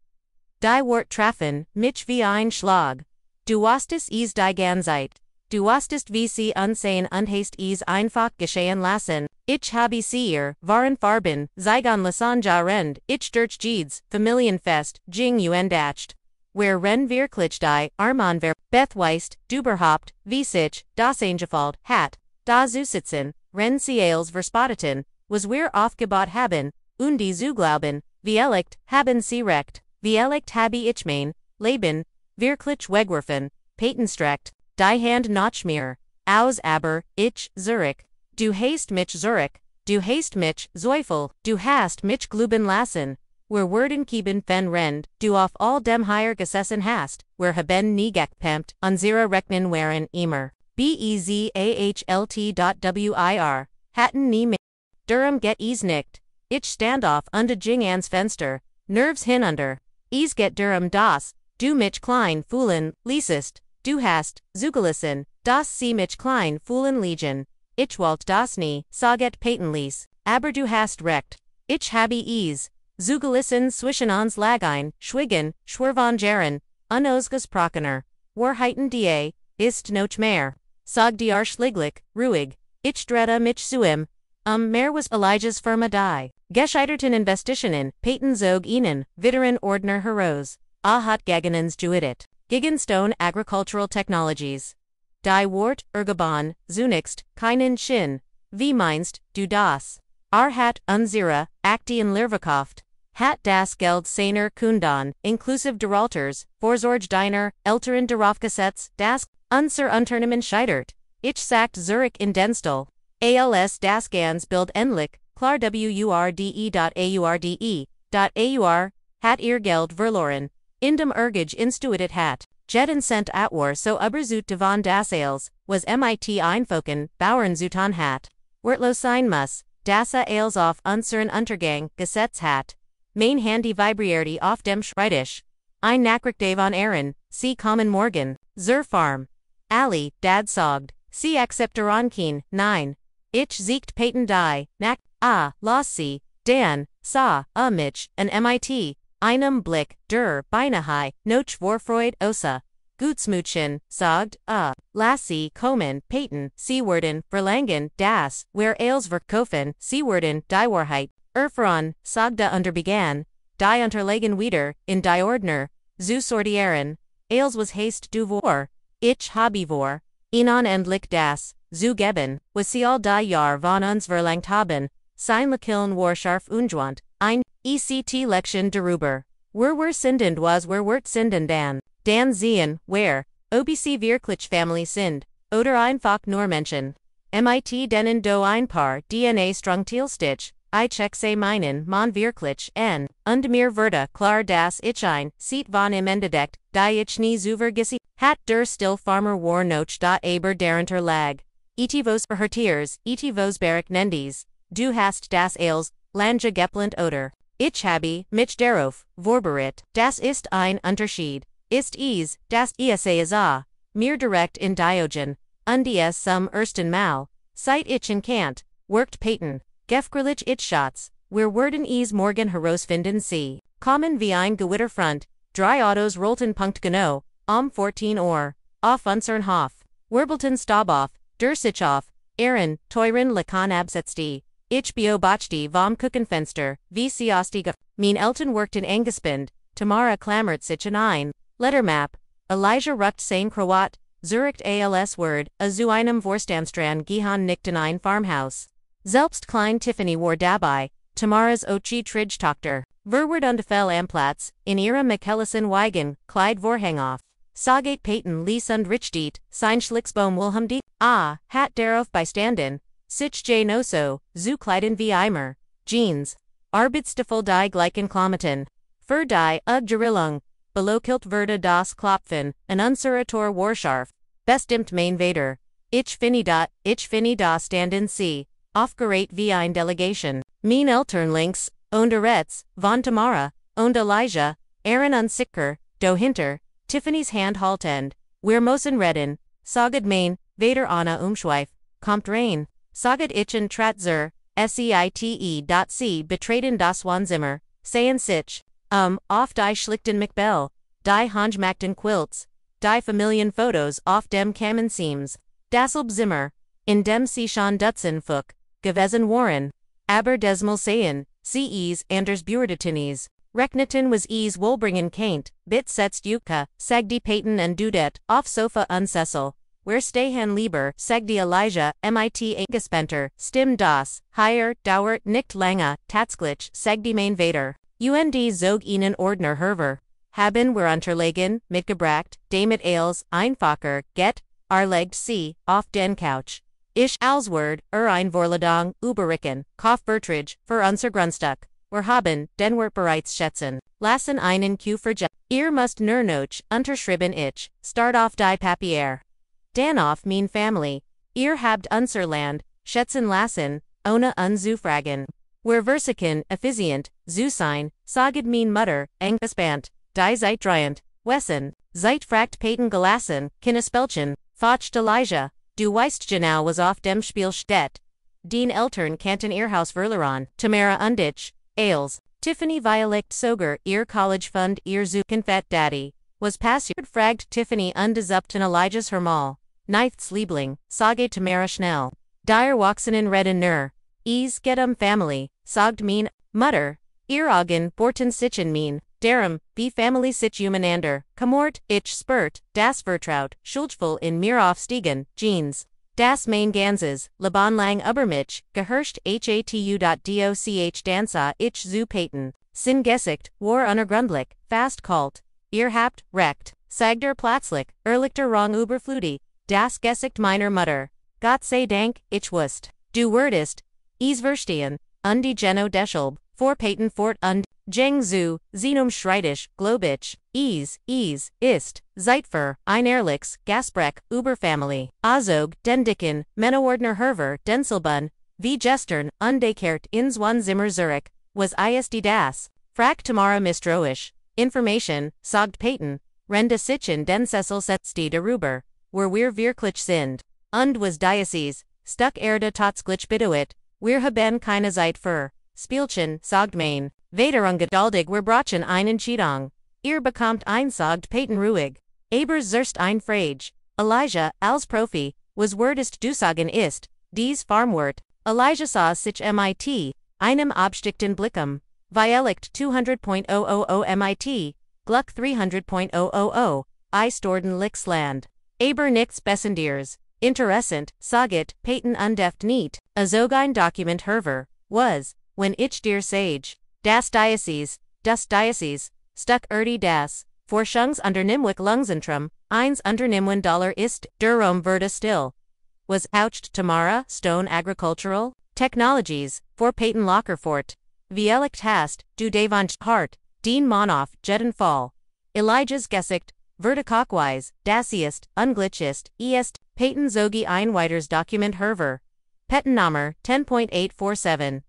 Die Wort treffen, mich wie ein Schlag. Du wastest es die Ganzheit. Du wastest wie sie unsehen und hast es einfach geschehen lassen. Ich habe sie waren Farben, Zygon Lasanja rend, ich durch Jeeds, Familienfest, Jing uendacht. Where ren wirklich die, Arman ver, Bethweist, Duberhaupt, wie sich, das Angefald, hat, da zusitzen, ren sie als Verspiotteten, was wir aufgebaut haben, und die Zuglauben, vielleicht, haben sie recht, vielleicht habe ich mein, Leben, wirklich wegwerfen, Patenstrecht, die Hand noch mehr, aus aber, ich, Zurich, du hast mich Zurich, du hast mich, Zweifel, du hast mich glauben lassen. Wir werden kieben fen rend, du auf all dem hier gesessen hast, wir haben nie gekpempt, unsere Rechnen waren immer. Bezahlt.wir, hatten nie mehr. Durham get es nicht. Ich stand auf unter Jing ans Fenster, Nerves hinunder. Es get Durham das, du mich klein Fuhlen, liesest, du hast, zugelassen, das sie mich klein Fuhlen Legion. Ich wollt das nie, saget patenlies, aber du hast recht. Ich habe es. Zugelassen zwischen uns Lagein, Schwigen, Schwervon Jaren, unausgesprochener, Wahrheiten die, ist noch mehr. Sag die Arschliglich, ruhig, ich drette mich zu mehr was Elijah's Firma die. Gescheiterten Investitionen, Paten zog ihnen, Witteren Ordner Heroes, hat gegenens juidet. Gegenstone Agricultural Technologies. Die Wort, Ergebon, zunächst, keinen Shin, wie meinst, du das? Hat, unsere, Aktien Lehrverkauft. Hat das Geld seiner Kunden, inklusive der Alters, Vorsorge deiner, Eltern darauf gesetzt, das, unser Unternehmen scheitert. Ich sagt Zurich in den als das Gans Bild endlich, klar wurde.aurde.aur, hat ihr Geld verloren, in dem Ergage instituitet hat, jeden Cent atwar so überzut devon das als, was mit einfoken, Bauern zutan hat, wertlos sein muss, das als auf unseren Untergang, Gesetz hat. Mein Handy vibrierte auf dem Schreibtisch. Ein Nachricht davon Aaron, sie kommen morgen, zur Farm. Ali, Dad sagt, sie akzeptieren kein, nein. Ich siegt Paten die, las sie, dann, mich, an mit, einem Blick, der, beinahe, noch Vorfreude osa. Gutsmutchen, sagt, lass sie kommen, Paten, sie werden, verlangen, das, wer als verkaufen, sie werden, die Wahrheit. Erfron, sagda unterbegan, die unterlegen wieder, in die Ordner, zu sortieren, als was hast du vor, ich habe vor, ihnen endlich das, zu geben, was sie all die Jahr von uns verlangt haben, sein Lakillen Warscharf Unjwant, ein, ect Lection darüber. Wer sindend was wird sinden Dan sehen, where, obc wirklich Family sind, oder einfach nur Menschen. Mit denen do ein paar DNA Strungteilstich, I check say meinen Mann wirklich n, und mir wurde klar das ich ein, sieht von im entdeckt, die ich nie zuver gisi, hat der still farmer war noch da aber darunter lag. Vos verhörtiers, vos barak nendies, du hast das als, lange geplant oder. Ich habe, mich darauf, vorbereitet, das ist ein Unterschied, ist das ist mir direkt in Diogen, und es zum ersten Mal, seit ich in Kant, worked Peyton, gefgrillig ich Schatz, wir werden morgen herausfinden sie, kommen wie ein Gewitterfront, drei Autos rollten Punkt genau, 14 auf unseren Hof, wirbelten Staub der sich auf, teuren Lakan absetzte. Ich beobachte vom Küchenfenster, wie sie ausstieg. Mein Eltern worked in Engespind, Tamara klammert sich in ein Lettermap, Elijah ruckt sein Kroat, Zurich als Word, zu einem Vorstandstrand gehen nicht in ein Farmhaus. Selbst klein Tiffany war dabei, Tamara's Ochi Tridge-Tochter, Verward undefell am Platz, in ihrer Michaelisen Weigen, Kleid Vorhängoff. Saget Peyton Lies und Richdiet, sein Schlicksbaum Wilhelm D. Hat darauf beistanden, sich J. Noso, zu Kleiden wie Eimer, Jeans, Arbeitsstiefel die gleichen Klamotten, für die Gerillung, belokilt wurde das Klopfen, ein unserer Warscharf, bestimmt mein Vater, ich finde da standen sie, aufgerät wie ein Delegation, mein Eltern links, und rechts, von Tamara, und Elijah, und Sicker, dahinter, Tiffany's Hand haltend, wir müssen reden, saget mein, Vater Anna kommt rein, saget ich trat zur, sie betreten das Wohnzimmer, seien sich, auf die schlichten Michbell, die handgemachten Quilts, die Familienfotos auf dem Kamenziems, dasselbe Zimmer, in dem sie schon Dutzendfach gewesen waren, aber desmal seien, sie anders Beurteitnis. Rechneten was wohlbringen Kaint, bit setzt Yuka, sagdi Peyton und Dudet, auf Sofa unsessel, where stehen lieber, sagdi Elijah, mit Gespenter, stim das, higher, dauert nicht lange, tatsglitch, sagdi mein Vater. Und zog ihnen Ordner herver. Haben wir unterlegen, mitgebracht, damit als, einfacher, get, legt sie, auf den Couch. Ich als Word, ein Vorladung, überricken, Kaufvertrag, für unser Grundstück. Wir haben, den wir bereits schätzen, lassen einen Q für Ihr müsst nur noch, unterschrieben ich, start auf die Papier. Dan auf mein Family, ihr habt unser Land, schätzen lassen, ohne unzufragen. Wir versichern, effizient, zu sein, saget mein Mutter, eng gespannt, die seid dreiend, wessen, seid fragt Peyton gelassen, Kinnespelchen, focht Elijah, du weißt genau was auf dem Spiel steht. Den Eltern kannten ihr Haus verloren, Tamara und ich, als, Tiffany Violect Soger, ihr College Fund, ihr Zukunfett Daddy, was passiert fragt Tiffany undesupten Elijah's Hermal, Nichts Liebling, sage Tamara schnell. Dir wachsen in Reden nur, get Family, sagt mein, Mutter, ihr Augen, Borten sichen mein, darum, wie Family sich umeinander, Kamort, ich spurt, das Vertraut, Schuldvoll in mir aufstiegen, Jeans. Das mein Ganzes, Laban lang Ubermich, geherrscht hatu.doch dansa ich zu Peyton, sin gesicht, war unergründlich, fast kalt, ihr habt, recht, sagder plötzlich, erlichter Rang überflutig, das Gesicht meiner Mutter, Gott sei Dank, ich wusst, du wurdest, verstehen, und die Geno Deschulb, vor Peyton fort und, Jeng zu, Schreitisch, Globich, ist, Zeitfer, ein ehrliches, Gaspreck, Überfamily, Azog, den Dicken, Mennoordner Herver, Denselbun, wie gestern, undekehrt ins Wohnzimmer Zurich, was ist das, fragt Tamara mistroisch, Information, sagt Peyton, rende sich in den Sessel setzte darüber, wo wir wirklich sind, und was Diocese, stuck tatsglitch biduit, wir haben keine Zeit für, Spielchen, sagt mein, Vater ungeduldig wir brauchen einen Cheatong. Ihr bekommt ein sagt Peyton ruhig. Aber zerst ein Frage. Elijah, als Profi, was wordest du sagen ist, dies Farmwort. Elijah sah sich mit, einem abstickten Blickum. Vielicht 200.000 mit, Gluck 300.000, I Storden Lixland. Aber nichts Bessendiers. Interessant, saget, Peyton undeft niet, a zogein Document herver. was, when ich dir sage, das Diocese, stuck das, Forschungsunternehmung Lungzentrum, eins Unternehmen Dollar ist, Durham Verda still. Was ouched Tamara, Stone Agricultural Technologies, for Peyton Lockerfort. Vielicht hast, du Devon Hart, Dean Monoff, Jeden Fall. Elijah's Gesicht, Vertikockwise, Daciest, Unglitchist, Est, Peyton Zogi Einweiters Document Herver. Pettennamer, 10.847.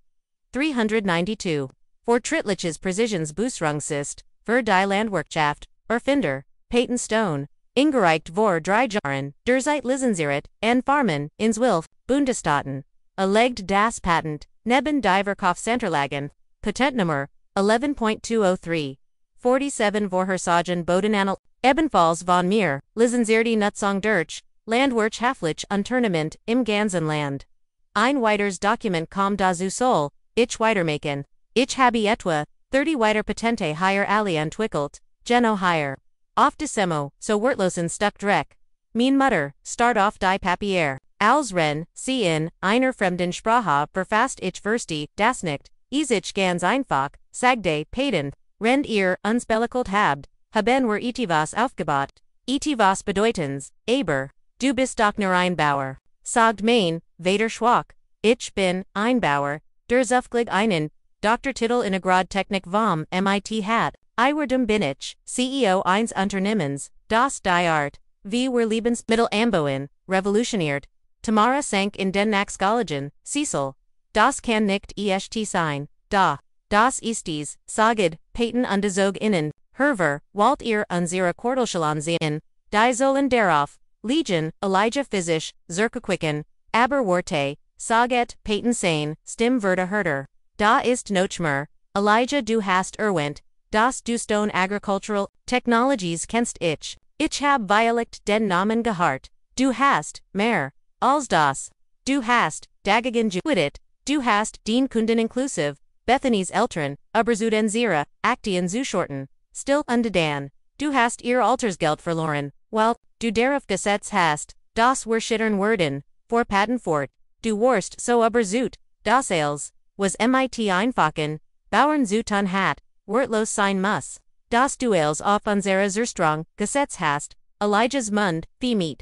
392. Fortschrittliches Präzisionsbußrungsist, für die Landwirtschaft, Erfinder, Peyton Stone, Ingereicht vor 3 Jahren, der Zeit lizenziert, and Farmen, ins Wilf, Bundesstaaten. Erlegt das Patent, neben die Verkaufsanterlagen, Patentnummer, 11.203. 47 Vorhersagen Bodenanal, ebenfalls von mir, lizenzierte Nutzung durch, Landwirtschaftlich Unternehmend, im ganzen Land. Ein weiteres Dokument kommt dazu soll, ich weitermachen. Ich habe etwa 30 weiter Patente hier alle entwickelt, Geno hier. Auf Demo, so Wertlosen stuck dreck. Mein Mutter, start auf die Papier. Als Ren, sie in, einer fremden Sprache verfasst ich verstehe, das nicht, ich ganz einfach, sagte, Peyton, rend ihr unspellickelt habt, haben wir etwas aufgebaut, etwas bedeutens, aber, du bist doch nur ein Bauer, sagt mein, Vater schwach, ich bin, ein Bauer, der zufällig einen, Doktortitel in Agrartechnik vom MIT hat, Iwerdum bin ich, CEO eines Unternehmens, das die Art, wie wir Lebensmittel anbauen, revolutioniert, Tamara sank in den Nachskalagen, Cecil, das kann nicht echt sein, da. Das ist es, saged, Peyton undezog innen, Herver, wollt ihr unsere Quartelschalen sehen, die sollen darauf, Legion, Elijah physisch, zurückquicken, aber Worte, saget, Peyton sein, Stimm Verda Herder. Da ist Nochmer, Elijah du hast erwähnt, das du Stone Agricultural Technologies kennst ich hab Violicht den Namen gehört, du hast, mehr, als das, du hast, dagegen gewidet, du hast, den Kunden inklusive, Bethany's Eltern, Überzudenzira, Aktien zuschorten, still undedan, du hast ihr Altersgeld verloren, weil, du darauf Gesetz hast, das Worschittern werden, vor Patenfort, du Wurst so überzut, das als, was mit einfachen, Bauern tun hat, wertlos sein muss, das du als auf unserer Zerstrang, Gesetz hast, Elijah's Mund, Viehmeat,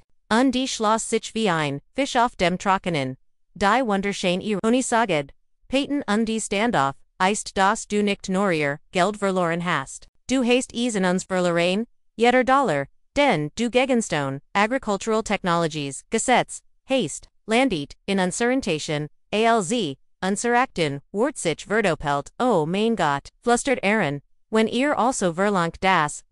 die schloss sich wie ein, Fisch auf dem Trockenen, die wunderschön Ironi saged, Peyton die Standoff, ist das du nicht nur ihr Geld verloren hast, du hast es in uns verloren, jeder Dollar, denn du Gegenstone, Agricultural Technologies, Gesetz, hast, landet, in Uncertaintation, alz, Unserakten, Wortzich Verdopelt, oh mein Gott, flustert Aaron, wenn ihr also verlangt das,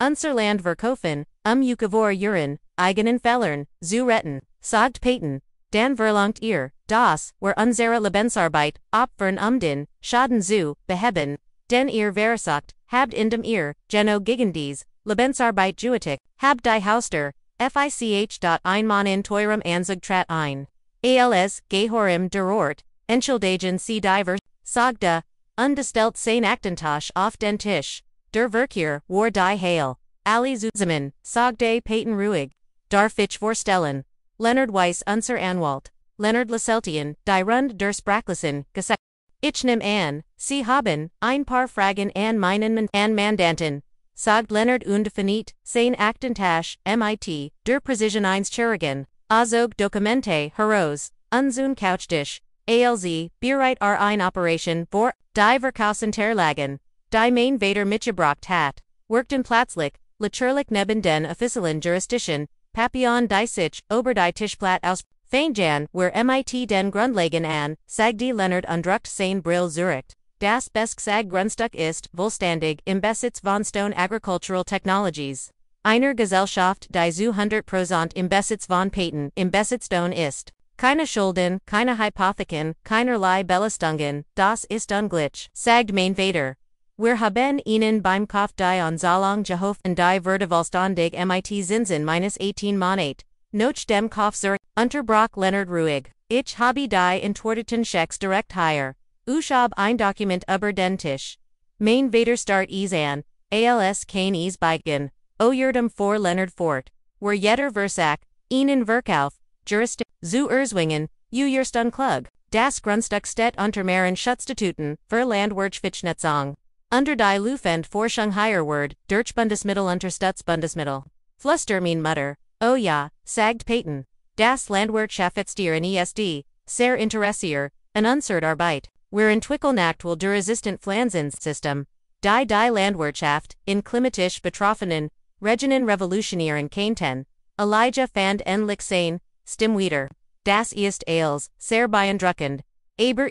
unser Land verkaufen, vor Uren, eigenen Fellern, zu retten, sagt Peyton, dann verlangt ihr, das, unsere Lebensarbeit, opfern den, Schaden zu, beheben, denn ihr versagt, habt in dem ihr, Geno gegen dies, Lebensarbeit juetig, habt die Hauster, Ein Mann in teurem Anzug trat ein. Als, gehorem der Ort, entschuldigen sie diver, sagte, undestellt sein Aktentasche auf den Tisch, der Verkehr, war die Hail, alle zusammen, sagte Peyton ruhig, darf ich vorstellen, Leonard Weiss unser Anwalt, Leonard Lasseltian, die Rund der Sprachlichen, gesagt, ich nehm an, sie haben, ein paar Fragen an meinen Mann an Mandanten, sagt Leonard und finit, sein Aktentasche, mit, der Präzision eins Chirurgen, azog Dokumente, heraus, unsun Couchtisch, alz, bereit ein Operation, vor, die Verkaufsunterlagen, die mein Vater mitgebracht hat, workten plötzlich, natürlich neben den offiziellen Jurisdischen, Papillon die sich, ober die Tischplatte aus, Feinjan, mit den Grundlagen an, sagte Leonard undruckt sein Brill Zurich. Das Bestsag Grundstück ist, vollständig, im Besitz von Stone Agricultural Technologies. Einer Gesellschaft, die zu 100% im Besitz von Peyton, im Besitz Stone ist. Keine Schulden, keine Hypotheken, keinerlei Belastungen, das ist unglitch, sagt mein Vater. Wir haben ihnen beim Kauf die Anzahlung geholfen die Verdienstvollständig mit Zinsen -18 Monat. Nach dem Kauf Zurich, unterbrach Leonard ruhig. Ich habe die entwerteten Schecks direkt hier. Ich habe ein Dokument über den Tisch. Mein Vater start es an, als kein es beigen. Irdem vor Leonard fort. Jeder Versack, ihnen Verkauf, Juristik, zu erzwingen, erst unklug. Das Grundstückstedt unter mehreren Schutzstatuten, für Landwirtschaftsnutzung. Unter die Laufende Forschung hier Word, durch Bundesmittel unter Staatsbundesmittel. Fluster mein Mutter, oh ja, sagt Peyton. Das Landwirtschaftsdieren ESD, sehr interessiert, an unsere Arbeit. Wir entwickeln aktuell der resistent Pflanzensystem. Die Landwirtschaft, in klimatisch betroffenen, Regionen revolutionieren könnten. Elijah fand endlich sein, Stimmwieder. Das ist alles, sehr beeindruckend. Aber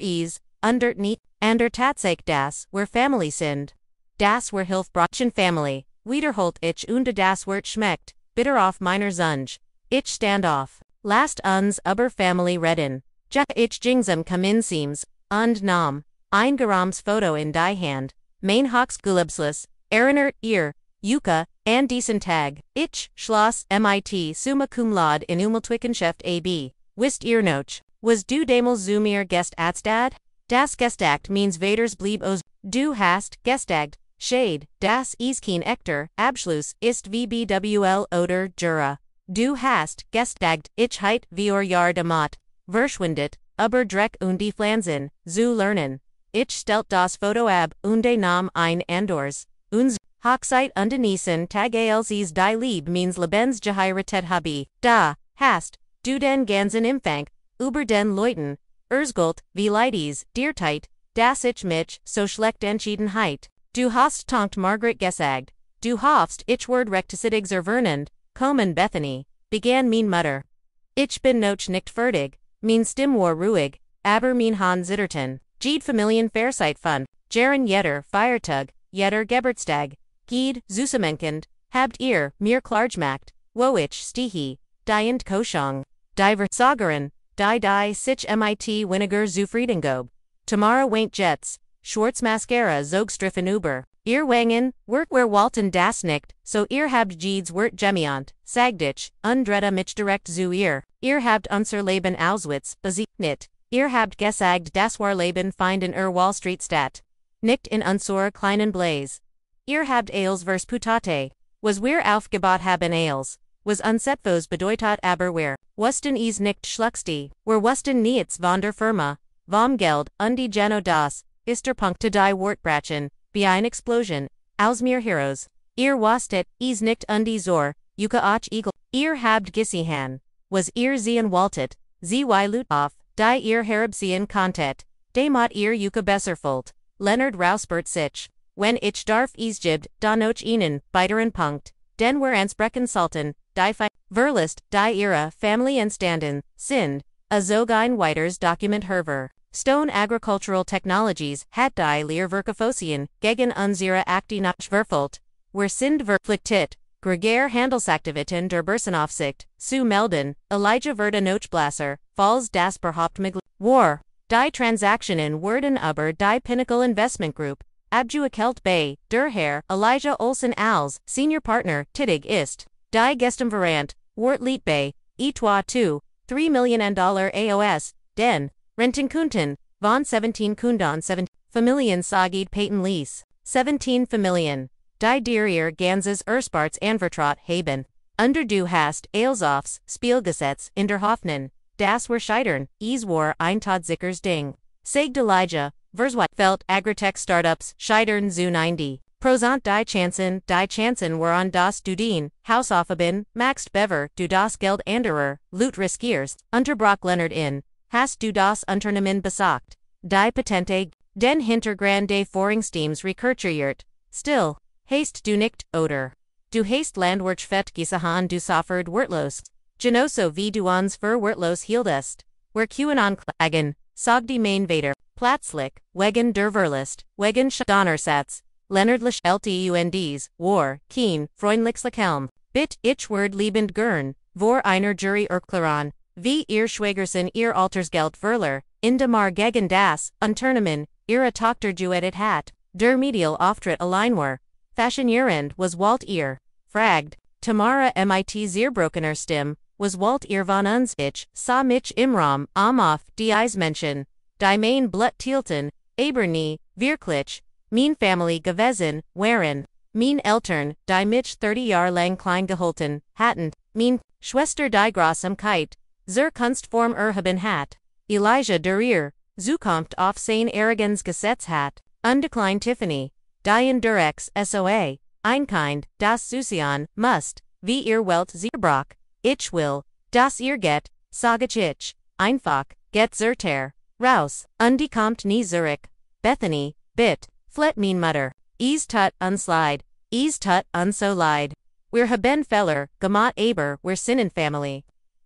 under nicht, ander Tatsache das, wir Family sind. Das wir Hilfbrachen Family, wiederholt ich und das Wort schmeckt, bitter auf meiner Zunge. Ich stand auf. Last uns über Family reden. Ja ich jingsam kommen seems, und nahm, ein gerahmtes Foto in die Hand. Mein Hawks Gulubslus, erinnert ihr, Yuka, an diesen Tag. Ich, Schloss, MIT, summa cum laude in Umweltwissenschaft AB. Wisst ihr noch, was du damals zu mir Gestad? Das Gestacht means Vaders blieb os. Du hast Gestagt, Shade, das ist kein echter Abschluss ist VBWL oder Jura. Du hast Gestagt, ich heit wir Jahr damit, verschwindet, aber Dreck und die Pflanzen, zu lernen. Ich stellt das Foto ab und nahm ein Andors. Uns Hochzeit und Niesen Tag als die Lieb means Lebens geheiratet habe. Da, hast, du den ganzen Empfang, über den Leuten, Erzgult, wie Leidies, Dierteit, das ich mich, so schlecht Entschiedenheit. Du hast tonkt Margaret gesagt, du hoffst, ich word rectisidig zervernend, kommen Bethany, begann mein Mutter. Ich bin noch nicht fertig, mein Stimm war ruhig, aber mein Hahn zitterten. Jede Familien Fairsight Fund, Jaren jeder Feiertag, jeder Geburtstag, Gied, Zusammenkunft, habt ihr, mir klargemacht, wo ich stehe, die Entkoschung, die Versagerin, die sich mit weniger zufrieden gob. Tomorrow waint Jets, Schwarz Mascara zogstriffen über. Ihr Wangen, Wort wer Walten das nicht, so ihr habt Jeeds Wort gemiant, sagdich, undretta mich direkt zu ihr. Ihr habt unser Leben Auschwitz, besiegt nicht. Ihr habt gesagt das war Leben finden Wall Street Stadt. Nicht in unserer kleinen Blaze. Ihr habt als Verspiotteten, was wir aufgebaut haben als, was unsetvos bedeutet aber wir, wussten nicht schlucksti, wir wussten nichts von der Firma, vom Geld, und die Geno das, ist der Punkt die Wortbrachen, wie eine Explosion, aus mir Heroes. Ihr wusstet, nicht die Zor, Yuka och Eagle, ihr habt gesehen, was ihr sehen wolltet, sie lut auf, die ihr herabsehen konntet, demot ihr Yuka besserfult, Leonard Rausbert sich, wenn ich darf gibt, da noch ihnen, weiteren Punkt, den wir ansprechen sollten, die Verlust, die ihre Family entstanden, sind, ein weiters Dokument herver. Stone Agricultural Technologies hat die Lehrwerkefosien gegen unsere Akte nachverfolgt. Wir sind verpflichtet, gregär Handelsaktivitäten der Börsenaufsicht zu melden. Elijah Verda Nochblasser, falls das Berhaupt möglich war. Die Transaktionen wurden über die Pinnacle Investment Group, abgewickelt bei der Herr Elijah Olsen als Senior Partner tätig ist. Die Gestumverant, Wort liet bei, etwa $3 million AOS, den Rentenkunden, von 17 Kunden 7 Familien sagid Peyton Lease, 17 Familien, die Ihr Ganzes Ersparts anvertraut haben. Under du hast, Eilsofs, Spielgesetz, in der Hoffnung, das wir scheitern, war ein Tatsächliches Ding. Sagt Elijah, Versweit Agritech Startups, scheitern zu 90. Prosant die Chancen waren das du den, Hausaufgaben, maxed bever, du das Geld anderer, Lut riskierst, unterbrach Leonard in, hast du das Unternehmen besagt, die Patente, den Hintergrund des Forschungsteams recherchiert, still, hast du nicht, oder? Du hast Landwirtschaft gesehen du sofort wortlos, genoso wie du uns für wortlos hieltest, wir QAnon klagen, sag die Mainvader, plötzlich, wegen der Verlust, wegen Donnersatz, Leonard LTUNDs, war, kein, freundlichs Helm, bit ich word liebend gern, vor einer Jury erklären, wie ihr Schwägerson ihr Altersgeld verler, in demar gegen das, Unternehmen, ihre Tochter juetet hat, der Medial Auftritt allein war, faszinierend was Walt ihr, fragd, Tamara mit zerbrochener Stimme, was Walt ihr von uns ich, sah mich imram, auf, die Eismenschen, die Main Blut hielten, aber nie, wirklich, mein Family gewesen, waren, mein Eltern, die mich 30 Jahre lang klein gehalten, hatten, mein Schwester die Großem Kite, zur Kunstform erhaben hat. Elijah der Ehr, Zukunft auf sein Ergens Gesetz hat, undeclined Tiffany, die Durex SOA, Einkind, das Susion, must, wie ihr Welt Zerbrach, ich will, das ihr get, sag ich, einfach, get zerter, raus, die kommt nie zurück, Bethany, bit, flet mein Mutter, is tut unslide, is tut unso leid. Wir haben Feller, gemacht aber, wir sinnen Family.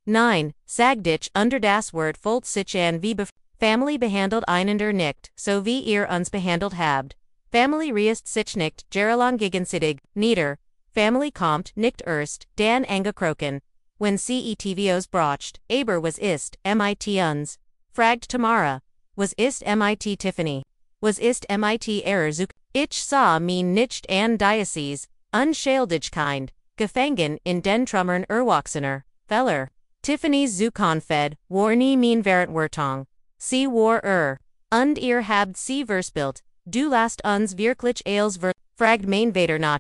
9. Sag dich unter das Wort folgt sich an wie Family behandelt einander nicht, so wie ihr uns behandelt habt. Family reist sich nicht, jahrelang gegenseitig, nieder. Family kommt nicht erst, dann angekrochen. When CETVOs brocht, aber was ist, mit uns? Fragt Tamara. Was ist mit Tiffany? Was ist mit Erzuck? Ich sah mein nicht an Diocese, unschuldig kind, gefangen in den Trummern Erwachsener, Feller. Tiffany's Zukunfed, war nie mein Verantwortung. Sie war und ihr habt sie verspielt, du lasst uns wirklich als fragt mein Vater nach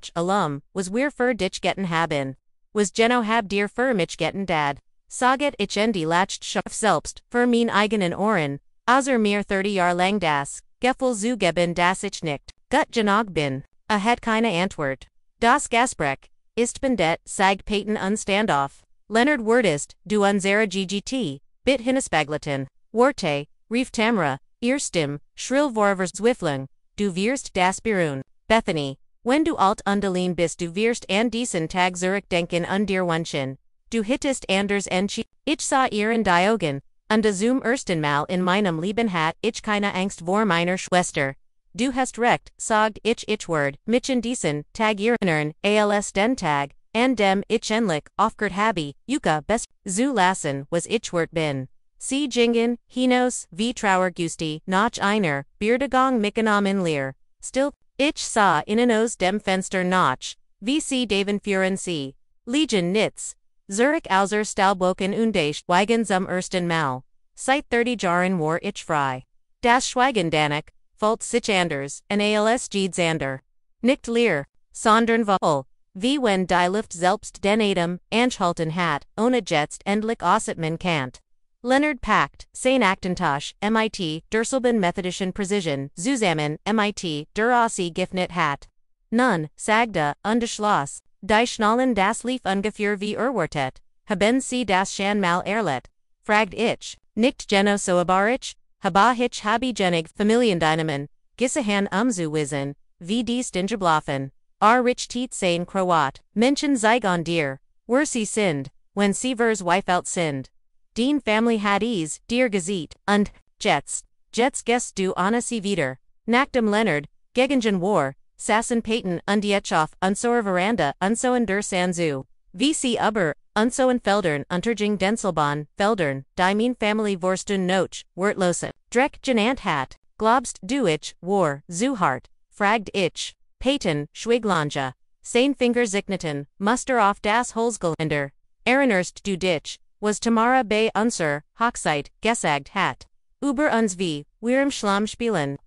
was wir für dich getten haben. Was Geno hab dir für mich getten dad. Saget ich en die Latcht schaf selbst, für mein eigenen Ohren, außer mir 30 Jahr lang das, Gefühl zugeben das ich nicht, gut genug bin, hat keine Antwort. Das Gespräch, ist bendet, sag Peyton unstandoff. Leonard Wordist, du unserer GGT, bit hinnespagleten, Worte, rief Tamra, ihr Stimm, schrill vorvers Zwiflung, du wirst das berühren. Bethany, wenn du alt undelin bist du wirst an diesen Tag zurück denken dir Wunschen. Du hittest anders ich sah ihr in die Augen, und zum ersten Mal in meinem Leben hat ich keine Angst vor meiner Schwester. Du hast recht, sagt ich word, mich in diesen Tag erinnern, als den Tag, an dem ich endlich aufgehört habe, Yuka best zu lassen, was ich wert bin. Sie jingen, hinos, wie trauer Gusti, nach einer, Beerdigung mitgenommen leer. Still, ich sah innen aus dem Fenster nach, wie sie Daven führen sie. Legion nits. Zurich außer Stahlboken und Schweigen zum ersten Mal. Seit 30 Jahren war ich frei. Das Schweigen danach, folgt sich anders, en als Zander. Nicht leer, sondern voll, wie wenn die Luft selbst den Atem anhalten hat, ohne jetzt endlich ausatmen kannt. Leonard packt, sein Aktentasche, mit, derselben methodischen Präzision, zusammen, mit, der Aussie Giftnet hat. Nun, sagte, Schloss, die Schnallen das lief ungefähr wie erwartet, haben sie das schon mal erlebt? Fragt ich, nicht Geno so abarich, haba ich habe genig Familiendynamen, Gisahan wissen, wie dies Dingerblaffen, rich tiet sein Kroat, Menschen Zygon dir, were sie sind, when sie vers wife out sind. Dean Family hat ease, dear Gazette, und, Jets gest du Anna sie wieder, Nachdem Leonard, Gegengen war, Sassen Peyton Undietschoff unserer Veranda unsoen der Sanzu. Wie sie aber, unsoen Feldern unterjing Denselbahn, Feldern, die mein Family Vorstun noch, Wertlose, Dreck genannt hat, glaubst du ich, war, zu hart, fragt ich, Peyton, Schwiglanja, sein Finger Zigneten, Muster auf das Holzgeländer, Erinnerst du dich, was Tamara bei unser, Hochzeit, gesagt hat. Über uns wie, wir im Schlamm spielen,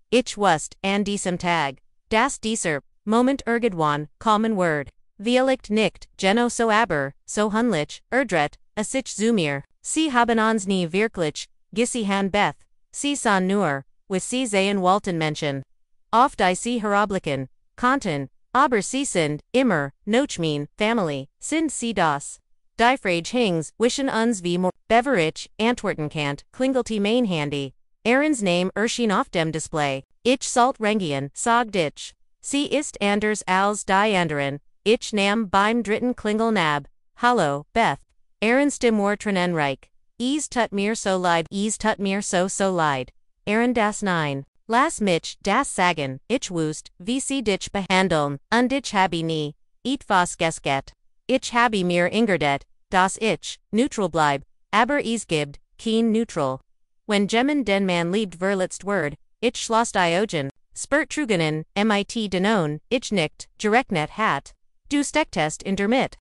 ich wusst, an diesem Tag. Das dieser, Moment irgendwann, kommen word. Vielleicht nicht, Geno so aber, so hunlich, erdret, sich zu mir. Sie haben uns nie wirklich, gesihan Beth. Sie sahen nur, was sie sehen wollten Menschen. Auf die sie herabblicken, konnten, aber sie sind, immer, noch mein, Family, sind sie das. Die Frage hings, wischen uns wie more, Beverich, antworten kannt, klingelte mein Handy. Aaron's name erschien auf dem Display. Ich salt Rengien, sagt ich. Sie ist anders als die anderen. Ich nam beim dritten Klingel nab. Hallo, Beth. Aaron Stimme war tränenreich. Es tut mir so leid, es tut mir so leid. Aaron das 9. Lass mich das sagen, ich wusst, wie sie dich behandeln, und ich habe nie, etwas gesket. Ich habe mir ingerdet, dass ich, neutral bleib, aber es gibt, kein neutral. Wenn Gemmen den man liebt verletzt word, ich schloss die Augen, spurt trugenen, mit denon, ich nicht, gerechnet hat. Du stecktest in der Mitte.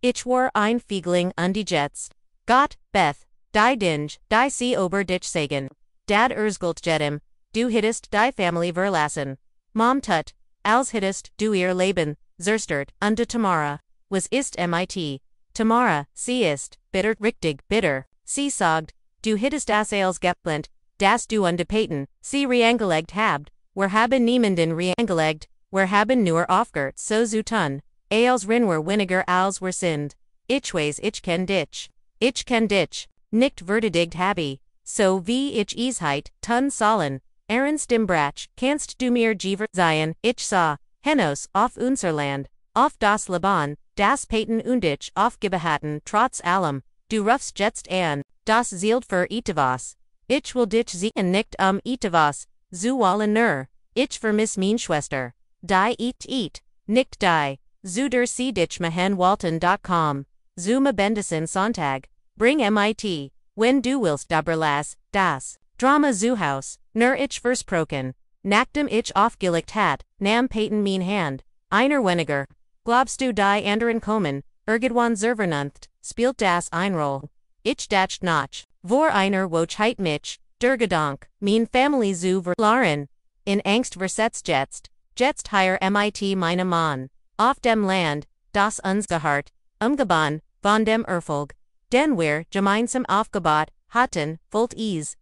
Ich war ein Fiegling undigetzt. Gott, Beth, die Dinge, die sie ober dich sagen. Dad erzgult jedem, du hittest die Family verlassen. Mom tut, als hittest du ihr Leben, zerstört, und Tamara, was ist mit. Tamara, sie ist, bitter, richtig bitter, sie sagt, du hittest das Ales geplant, das du undepaten, sie reangelegt habt, wir haben niemanden reangelegt, wir haben nur aufgehört so zu tun, Ales rinwer winiger als wir sind. Ich weiß ich ken dich, nicht verteidigt habe, so wie ich Eisheit, tun sollen, Ernst im Brach, kannst du mir Jever sein, ich sah, Henos, auf unser Land, auf das Liban, das Paten und ich aufgebehaten, trotz allem, du rufst jetzt an, das zielt für etwas. Ich will dich sehen nicht etwas, zu wollen nur, ich vermiss mein Schwester. Die eat, nicht die, zu der sie dich mehen walten.com, zu me bendesen Sonntag, bring mit, wenn du willst aber lass, das Drama zu Haus, nur ich versprochen, nachdem ich aufgelegt hat, nam Paten mein Hand, einer weniger, glaubst du die anderen kommen, irgendwann Vernunft, spielt das ein Roll. Ich dacht noch, vor einer Woche mich, der Gedank, mein Family zu verlassen, in Angst versetzt jetzt hier mit Meinen Mann, auf dem Land, das uns gehört, umgeban, von dem Erfolg, den wir gemeinsam aufgebaut hatten, volt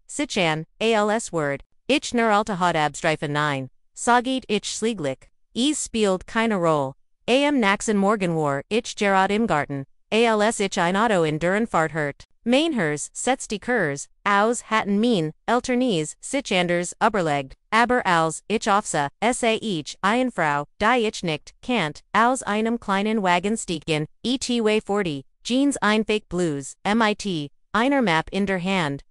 sich an, als Word, ich nur alte hat abstreifen nein, saget ich schlieglich, spielt keine Rolle, naxen morgen war ich gerad im Garten, als ich ein Auto in deren Fahrt hört. Mainhers, setzt die Kurs, aus hatten mein, Elternies, sich anders, überlegt, aber als ich aufsa, ich, eine Frau, die ich nicht, kannt, aus einem kleinen Wagen stiegen, etwa 40, Jeans ein Fake Blues, mit, einer Map in der Hand.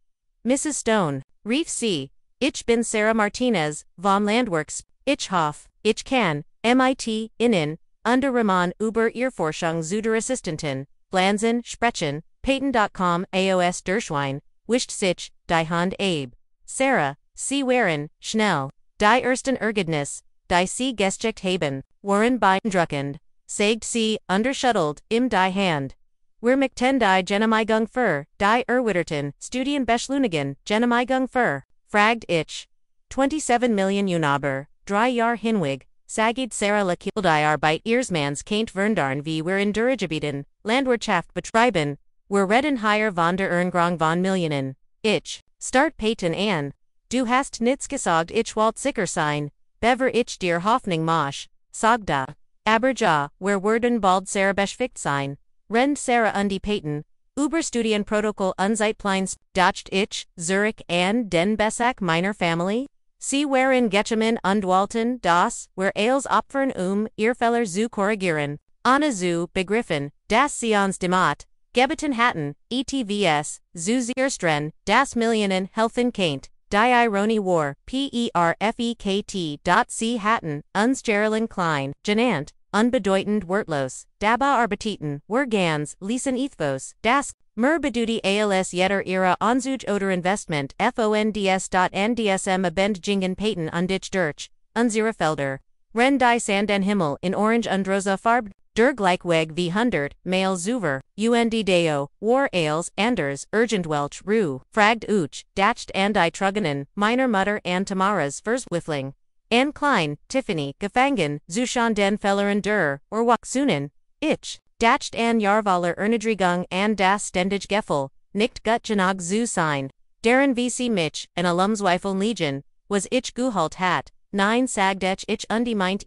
Mrs. Stone, rief sie, ich bin Sarah Martinez, vom Landworks, ich hoff, ich kann, mit, innen, under Rahman über ihr Forschung zu der Assistentin, Blanzen, sprechen, Paten.com AOS Derschwein, wischt sich, die Hand Abe. Sarah, sie waren, schnell, die ersten Ergebnis, die sie gesteckt haben, waren beeindruckend, sagt sie, unterschuttelt, im die Hand. Wir möchten die Genehmigung für, die Erwitterten, Studien beschleunigen, Genehmigung für, fragt ich. 27 Millionen Unaber, 3 Jahr hinweg, sagid Sarah Lakiel die Arbeit ihres Manns kennt verndaren wie wir in Dürregebieten, Landwirtschaft betreiben, wir reden hier von der Erngrong von Millionen. Ich, start Paten an. Du hast nichts gesagt ich wollt sicher sein, bever ich dir Hoffnung mach, sagda. Aber ja, wir werden bald Sarah beschfickt sein. Rend Sarah die Paten, über Studienprotokoll Unzeitplans, dacht ich, Zurich an den Besack meiner Familie? Sie waren Getchemen und Walten, das, wir als Opfern ihr Feller zu korrigieren, Anna zu begriffen, das sie uns demat, gebeten hatten, etvs, zu erstren, das Millionen helfen kennt, die Ironie war, perfekt. Sie hatten, uns Geraldine Klein, genannt, unbedeutend wertlos, dabei arbeiteten, wir ganz, lesen ethvos, das, beduty als jeder ihrer Anzug oder Investment, fonds.ndsm abendjingen Paten und ich durch, unsere Felder, ren die Sanden Himmel in Orange und Rosa Farb, der Gleichweg wie 100, Mail Zuver, Deo, War Ales, Anders, Welch Ru, Fragt Uch, Dacht and I Truggenen, Meiner Mutter and Tamaras Verswiffling, Anne Klein, Tiffany, Gefangen, Zushan den Felleren der, or Waxunen, Ich, Dacht an Jarvaler Ernadrigung and das Ständig Geffel, nicht gut genug zu sein, deren VC mich, an Alumsweifel Legion, was ich gehalt hat, nein sagdech ich meint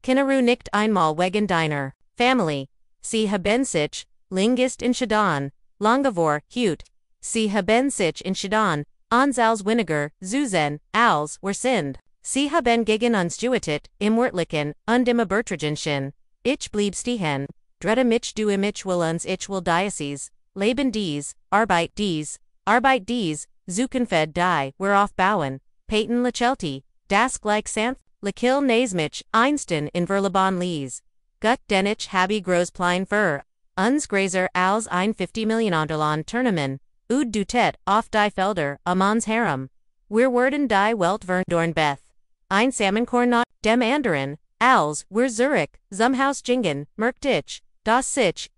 Kinnaru nicht einmal wegen deiner Family, sie haben sich, Lingist in Shadan, Langavor, Hute, sie haben sich in Shadan, ans als weniger, Zuzen, als, wir sind, sie haben gegen uns getötet, im Wörtlichen, und im Bertragenschen, ich blieb stehen, drette mich du mich will uns ich will diocese, Leben Arbeit dies, Zukunfed die, worauf bauen, Paten Lachelti, das gleich sanft, Lakil Nasmich, Einstein in Verlaban Lees. Gut den ich habe Großplein für, uns Grazer als ein 50 Millionenderland Tournament, ud dutet auf die Felder, amons Harem. Wir werden die Welt verndorn Beth. Ein Samenkorn dem anderen, als, wir Zurich, zum Haus jingen, merkt ich, das sich,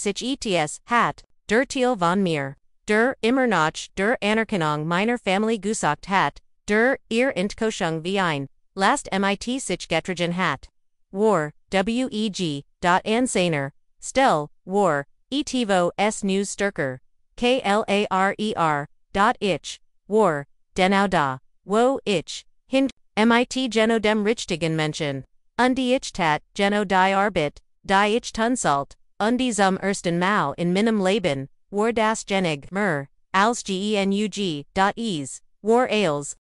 sich ets, hat, der Thiel von mir, der immer noch, der Anerkennung meiner Familie gesagt hat, der ihr Entkoschung wie ein, last mit sich getragen hat. War, weg. Ansaner, still, war, etivo s News Stärker. klarer. Ich, war, denau da, wo ich, hin, mit geno dem richtigen Menschen. Die ich tat, geno die Arbeit, die ich tunsalt, die zum ersten Mal in meinem Leben, war das genig, mer, als genug, ease, war als,